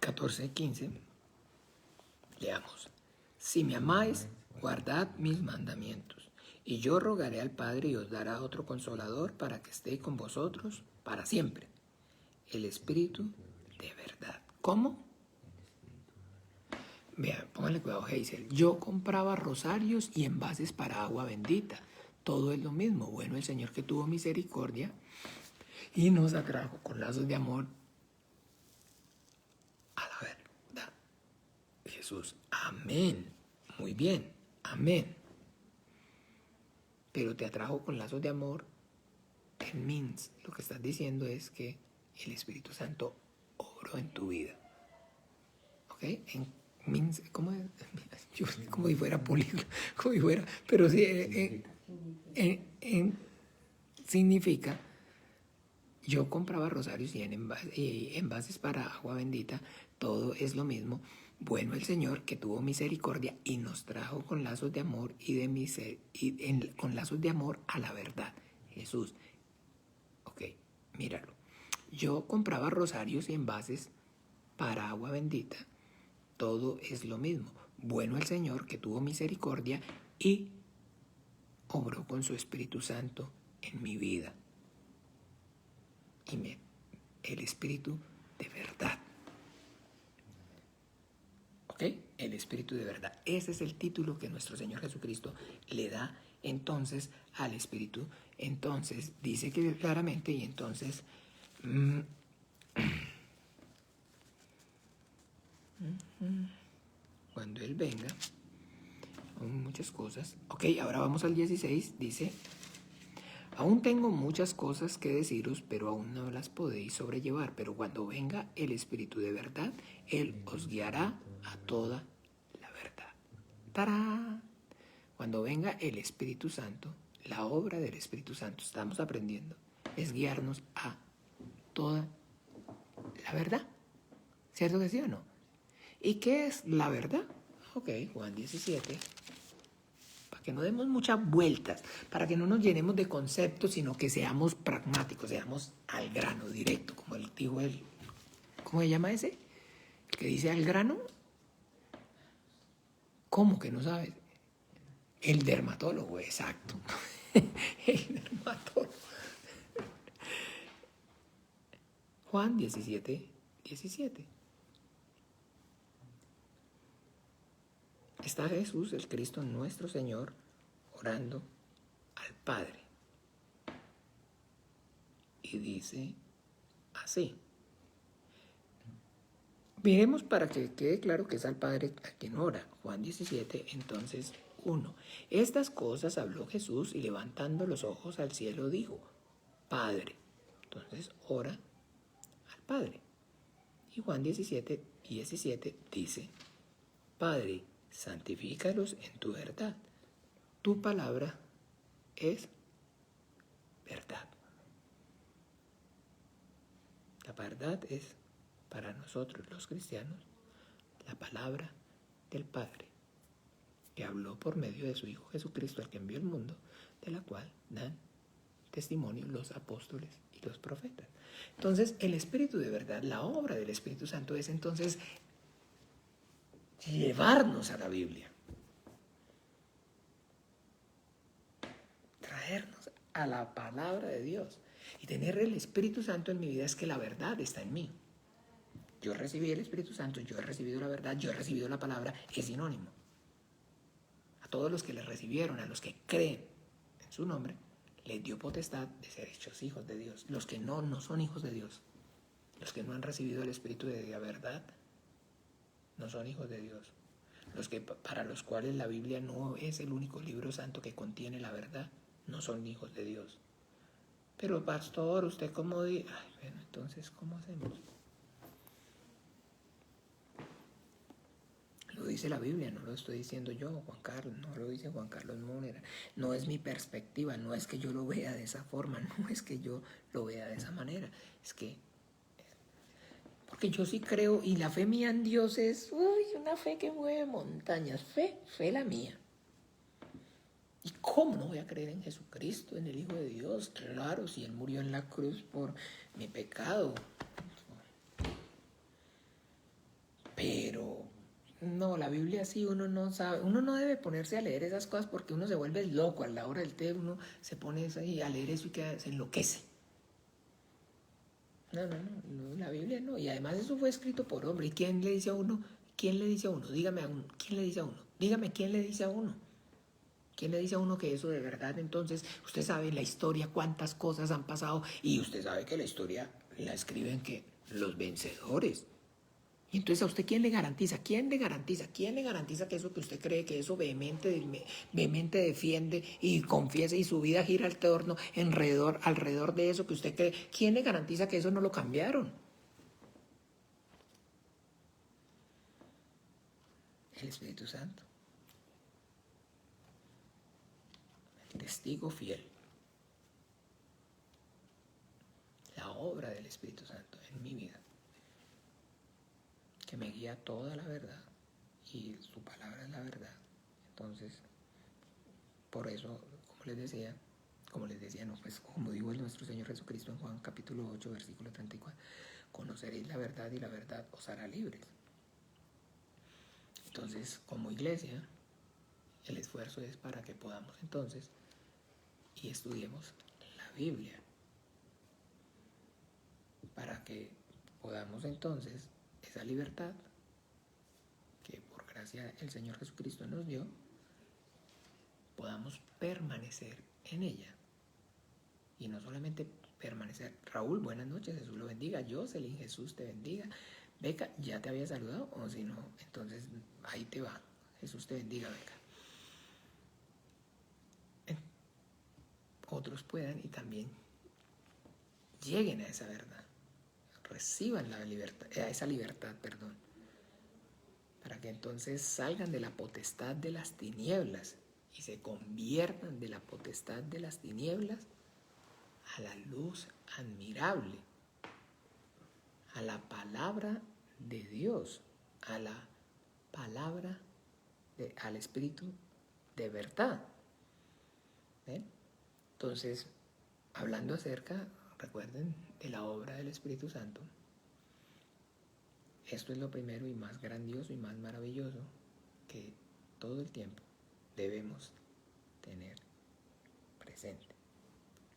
(14:15) Leamos. Si me amáis, guardad mis mandamientos, y yo rogaré al Padre y os dará otro consolador para que esté con vosotros para siempre, el Espíritu de verdad. ¿Cómo? Vean, pónganle cuidado, Hazel. Yo compraba rosarios y envases para agua bendita. Todo es lo mismo. Bueno, el Señor que tuvo misericordia y nos atrajo con lazos de amor a la verdad. Jesús, amén. Muy bien, amén. Pero te atrajo con lazos de amor. It means, lo que estás diciendo es que el Espíritu Santo obró en tu vida. ¿Ok? Means, ¿cómo es? Yo, como si fuera políglota, como si fuera, pero sí, significa, yo compraba rosarios y envases para agua bendita, todo es lo mismo. Bueno, el Señor que tuvo misericordia y nos trajo con lazos de amor con lazos de amor a la verdad. Jesús, ok, míralo. Yo compraba rosarios y envases para agua bendita, todo es lo mismo. Bueno el Señor que tuvo misericordia y obró con su Espíritu Santo en mi vida. Y el Espíritu de verdad. ¿Ok? El Espíritu de verdad. Ese es el título que nuestro Señor Jesucristo le da entonces al Espíritu. Entonces dice que claramente y entonces... cuando Él venga, Son muchas cosas. Ok, ahora vamos al 16. Dice, aún tengo muchas cosas que deciros, pero aún no las podéis sobrellevar. Pero cuando venga el Espíritu de verdad, Él os guiará a toda la verdad. ¡Tarán! Cuando venga el Espíritu Santo, la obra del Espíritu Santo, estamos aprendiendo, es guiarnos a toda la verdad. ¿Cierto que sí o no? ¿Y qué es la verdad? Ok, Juan 17. Para que no demos muchas vueltas, para que no nos llenemos de conceptos, sino que seamos pragmáticos, seamos al grano, directo, como él dijo él. ¿Cómo se llama ese? El que dice al grano. ¿Cómo que no sabes? El dermatólogo, exacto. El dermatólogo. Juan 17, 17. Está Jesús, el Cristo nuestro Señor, orando al Padre. Y dice así. Miremos para que quede claro que es al Padre a quien ora. Juan 17, entonces 1. Estas cosas habló Jesús y levantando los ojos al cielo dijo, Padre. Entonces ora al Padre. Y Juan 17, 17 dice, Padre, santifícalos en tu verdad. Tu palabra es verdad. La verdad es, para nosotros los cristianos, la palabra del Padre, que habló por medio de su Hijo Jesucristo, al que envió al mundo, de la cual dan testimonio los apóstoles y los profetas. Entonces, el Espíritu de verdad, la obra del Espíritu Santo es entonces llevarnos a la Biblia, traernos a la palabra de Dios. Y tener el Espíritu Santo en mi vida es que la verdad está en mí. Yo recibí el Espíritu Santo, yo he recibido la verdad, yo he recibido la palabra, es sinónimo. A todos los que le recibieron, a los que creen en su nombre, les dio potestad de ser hechos hijos de Dios. Los que no son hijos de Dios, los que no han recibido el Espíritu de la verdad, no son hijos de Dios. Los que, para los cuales la Biblia no es el único libro santo que contiene la verdad, no son hijos de Dios. Pero pastor, ¿usted cómo dice? Bueno, entonces, ¿cómo hacemos? Lo dice la Biblia, no lo estoy diciendo yo, Juan Carlos, no lo dice Juan Carlos Múnera. No es mi perspectiva, no es que yo lo vea de esa forma, no es que yo lo vea de esa manera. Es que, porque yo sí creo, y la fe mía en Dios es, una fe que mueve montañas, fe la mía. ¿Y cómo no voy a creer en Jesucristo, en el Hijo de Dios? Claro, si Él murió en la cruz por mi pecado. Pero no, la Biblia sí, uno no sabe, uno no debe ponerse a leer esas cosas porque uno se vuelve loco. A la hora del té uno se pone ahí a leer eso y se enloquece. No, la Biblia no. Y además eso fue escrito por hombre. ¿Y quién le dice a uno? ¿Quién le dice a uno? Dígame a uno. ¿Quién le dice a uno? Dígame quién le dice a uno. ¿Quién le dice a uno que eso de verdad? Entonces, usted sabe la historia, cuántas cosas han pasado, y usted sabe que la historia la escriben que los vencedores. Y entonces, ¿a usted quién le garantiza? ¿Quién le garantiza? ¿Quién le garantiza que eso que usted cree, que eso vehemente defiende y confiesa y su vida gira alrededor de eso que usted cree? ¿Quién le garantiza que eso no lo cambiaron? El Espíritu Santo. Testigo fiel. La obra del Espíritu Santo en mi vida, que me guía toda la verdad, y su palabra es la verdad. Entonces, por eso, como les decía, no, pues como dijo nuestro Señor Jesucristo en Juan capítulo 8, versículo 34, conoceréis la verdad y la verdad os hará libres. Entonces, como iglesia, el esfuerzo es para que podamos entonces y estudiemos la Biblia, para que podamos entonces esa libertad que por gracia el Señor Jesucristo nos dio, podamos permanecer en ella. Y no solamente permanecer. Raúl, buenas noches, Jesús lo bendiga. Jocelyn, Jesús te bendiga. Beca, ¿ya te había saludado? O si no, entonces ahí te va. Jesús te bendiga, Beca. otros puedan y también lleguen a esa verdad, reciban la libertad, a esa libertad, perdón, para que entonces salgan de la potestad de las tinieblas y se conviertan de la potestad de las tinieblas a la luz admirable, a la palabra de Dios, a la palabra, al Espíritu de verdad. ¿Ven? Entonces, hablando acerca, recuerden, de la obra del Espíritu Santo, esto es lo primero y más grandioso y más maravilloso que todo el tiempo debemos tener presente.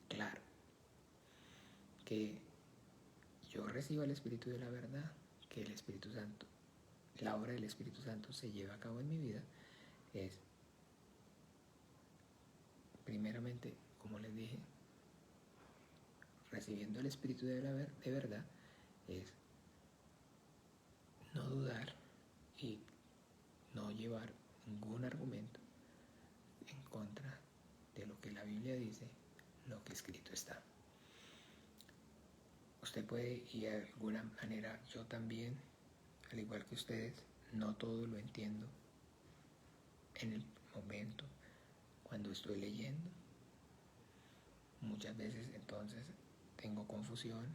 Claro, que yo reciba el Espíritu de la verdad, que el Espíritu Santo, la obra del Espíritu Santo se lleva a cabo en mi vida, es primeramente, como les dije, recibiendo el Espíritu de verdad, es no dudar y no llevar ningún argumento en contra de lo que la Biblia dice, lo que escrito está. Usted puede, y de alguna manera yo también, al igual que ustedes, no todo lo entiendo en el momento cuando estoy leyendo. Muchas veces entonces tengo confusión,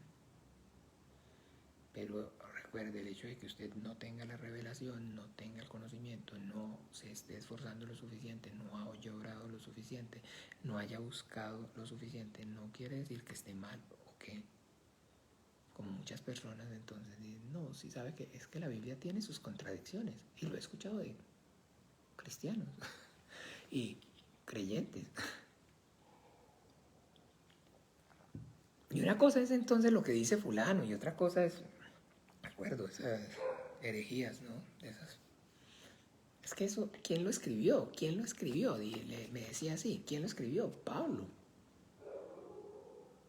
pero recuerde, el hecho de que usted no tenga la revelación, no tenga el conocimiento, no se esté esforzando lo suficiente, no haya orado lo suficiente, no haya buscado lo suficiente, no quiere decir que esté mal o que, como muchas personas entonces dicen, no, sí sabe que es que la Biblia tiene sus contradicciones, y lo he escuchado de cristianos y creyentes. Y una cosa es entonces lo que dice fulano y otra cosa es, recuerdo, esas herejías, ¿no? Es que eso, ¿quién lo escribió? ¿Quién lo escribió? Me decía así, ¿quién lo escribió? Pablo.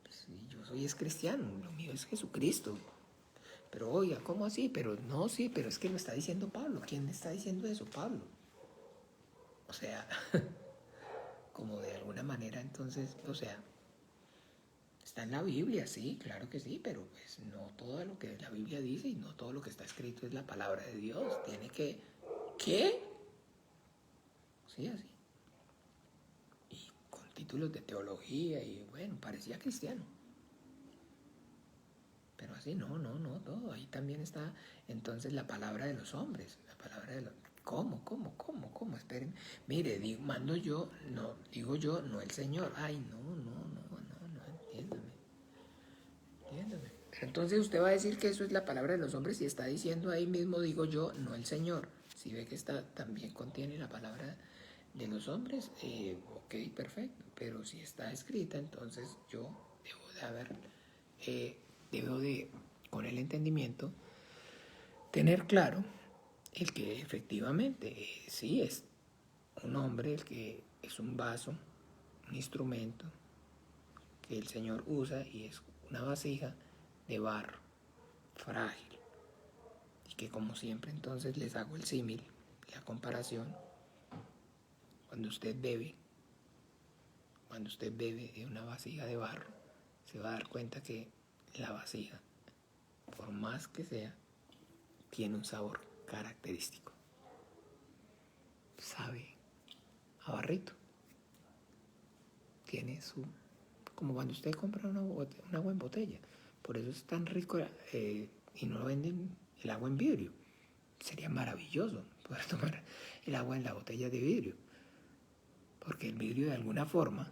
Pues, yo soy cristiano, lo mío es Jesucristo. Pero oiga, ¿cómo así? Pero no, sí, pero es que lo está diciendo Pablo. ¿Quién está diciendo eso? Pablo. O sea, como de alguna manera entonces, o sea, está en la Biblia, sí, claro que sí, pero pues no todo lo que la Biblia dice y no todo lo que está escrito es la palabra de Dios. Tiene que... ¿Qué? Sí, así. Y con títulos de teología y bueno, parecía cristiano. Pero así no, todo. Ahí también está entonces la palabra de los hombres, la palabra de los... ¿Cómo? Esperen. Mire, mando yo, no, digo yo, no el Señor. Ay, no, entiéndame. Entonces usted va a decir que eso es la palabra de los hombres y está diciendo ahí mismo, digo yo, no el Señor. Si ve que está, también contiene la palabra de los hombres, ok, perfecto. Pero si está escrita, entonces yo debo de, con el entendimiento, tener claro el que efectivamente sí es un hombre, el que es un vaso, un instrumento que el Señor usa y es una vasija de barro frágil, y que como siempre entonces les hago el símil, la comparación. Cuando usted bebe de una vasija de barro, se va a dar cuenta que la vasija, por más que sea, tiene un sabor característico. Sabe a barrito. Tiene su... Como cuando usted compra un agua en botella. Por eso es tan rico y no venden el agua en vidrio. Sería maravilloso poder tomar el agua en la botella de vidrio. Porque el vidrio de alguna forma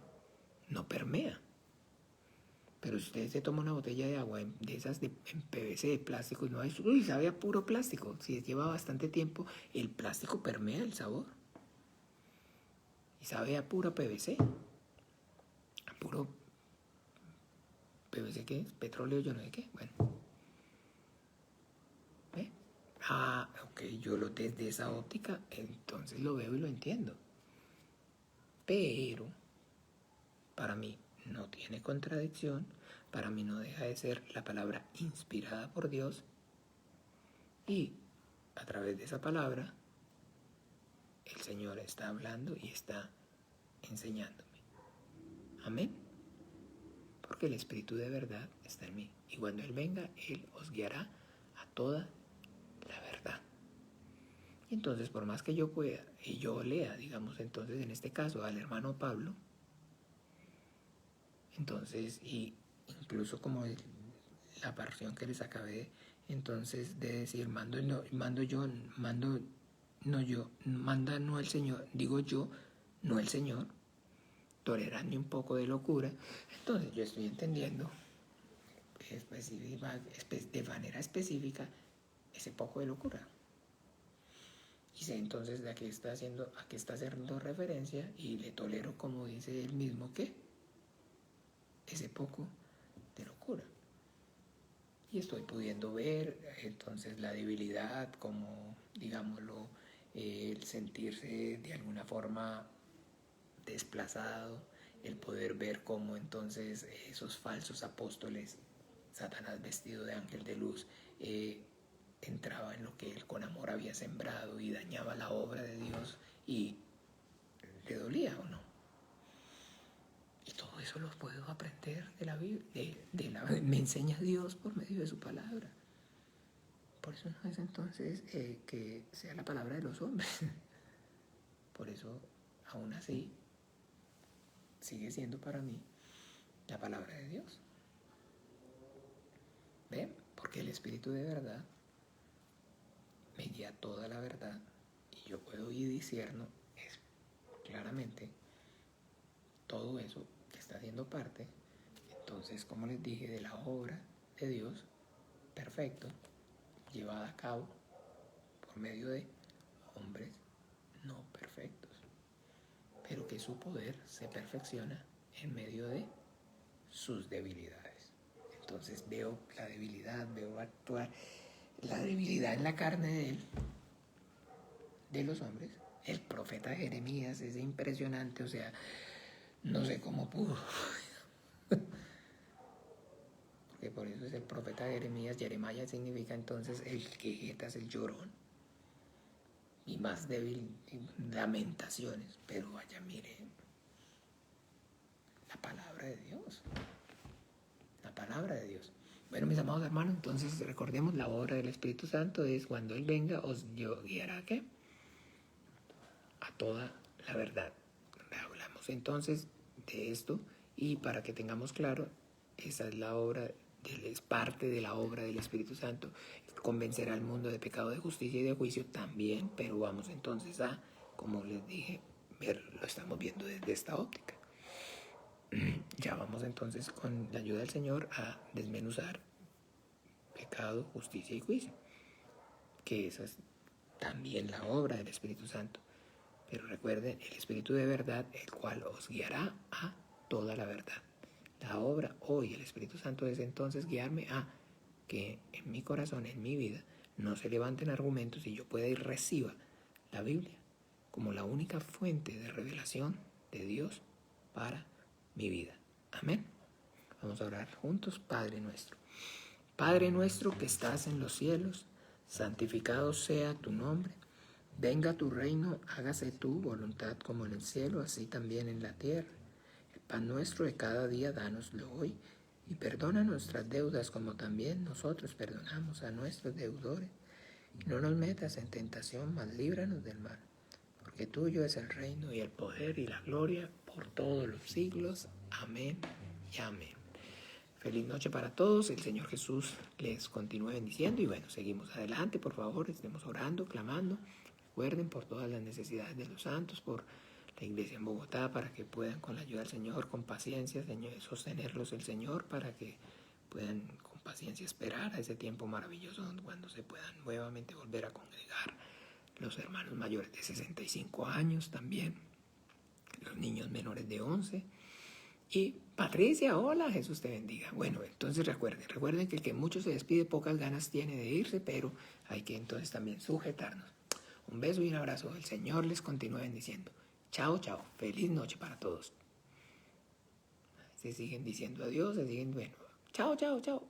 no permea. Pero si usted se toma una botella de agua de esas en PVC, de plástico, y no es, uy, sabe a puro plástico. Si lleva bastante tiempo, el plástico permea el sabor. Y sabe a puro PVC. A puro PVC, ¿qué es? Petróleo, yo no sé qué. Bueno. ¿Ve? Ah, ok, yo desde esa óptica, entonces lo veo y lo entiendo. Pero, para mí, no tiene contradicción, para mí no deja de ser la palabra inspirada por Dios y a través de esa palabra el Señor está hablando y está enseñándome. Amén. porque el Espíritu de verdad está en mí. Y cuando Él venga, Él os guiará a toda la verdad. Y entonces, por más que yo pueda, y yo lea, digamos, entonces en este caso al hermano Pablo, entonces, y incluso como la porción que les acabé, entonces de decir, manda no el Señor, digo yo, no el Señor, tolerando un poco de locura, entonces yo estoy entendiendo de manera específica ese poco de locura. Y sé entonces a qué está haciendo referencia y le tolero, como dice él mismo, que ese poco de locura. Y estoy pudiendo ver entonces la debilidad, como digámoslo, el sentirse de alguna forma desplazado, el poder ver cómo entonces esos falsos apóstoles, Satanás vestido de ángel de luz, entraba en lo que él con amor había sembrado y dañaba la obra de Dios, y le dolía o no. Y todo eso lo puedo aprender de la Biblia, me enseña Dios por medio de su palabra. Por eso no es entonces que sea la palabra de los hombres. Por eso, aún así, sigue siendo para mí la palabra de Dios. ¿Ven? Porque el Espíritu de verdad me guía toda la verdad y yo puedo ir discerno claramente todo eso que está haciendo parte, entonces, como les dije, de la obra de Dios perfecto, llevada a cabo por medio de hombres no perfectos, pero que su poder se perfecciona en medio de sus debilidades. Entonces veo la debilidad, veo actuar la debilidad en la carne de él, de los hombres. El profeta Jeremías es impresionante, o sea, no sé cómo pudo. Porque por eso es el profeta Jeremías. Jeremiah significa entonces el quejetas, el llorón. Y más débil, lamentaciones. Pero vaya, mire, la palabra de Dios. La palabra de Dios. Bueno, mis amados hermanos, entonces recordemos, la obra del Espíritu Santo es cuando Él venga, os guiará ¿a qué? A toda la verdad. Hablamos entonces de esto, y para que tengamos claro, esa es la obra, es parte de la obra del Espíritu Santo. Convencerá al mundo de pecado, de justicia y de juicio también, pero vamos entonces a, como les dije, lo estamos viendo desde esta óptica. Ya vamos entonces, con la ayuda del Señor, a desmenuzar pecado, justicia y juicio, que esa es también la obra del Espíritu Santo. Pero recuerden, el Espíritu de verdad, el cual os guiará a toda la verdad. La obra hoy, el Espíritu Santo, es entonces guiarme a que en mi corazón, en mi vida, no se levanten argumentos y yo pueda y reciba la Biblia como la única fuente de revelación de Dios para mi vida. Amén. Vamos a orar juntos. Padre nuestro. Padre nuestro que estás en los cielos, santificado sea tu nombre. Venga tu reino, hágase tu voluntad como en el cielo, así también en la tierra. El pan nuestro de cada día, dánoslo hoy, y perdona nuestras deudas como también nosotros perdonamos a nuestros deudores. Y no nos metas en tentación, mas líbranos del mal. Porque tuyo es el reino y el poder y la gloria por todos los siglos. Amén y amén. Feliz noche para todos, el Señor Jesús les continúe bendiciendo y bueno, seguimos adelante, por favor, estemos orando, clamando. Recuerden por todas las necesidades de los santos, por la iglesia en Bogotá, para que puedan con la ayuda del Señor, con paciencia, Señor, sostenerlos el Señor, para que puedan con paciencia esperar a ese tiempo maravilloso cuando se puedan nuevamente volver a congregar los hermanos mayores de 65 años también, los niños menores de 11. Y Patricia, hola, Jesús te bendiga. Bueno, entonces recuerden que el que mucho se despide, pocas ganas tiene de irse, pero hay que entonces también sujetarnos. Un beso y un abrazo. El Señor les continúe bendiciendo. Chao, chao. Feliz noche para todos. Se siguen diciendo adiós, bueno. Chao, chao, chao.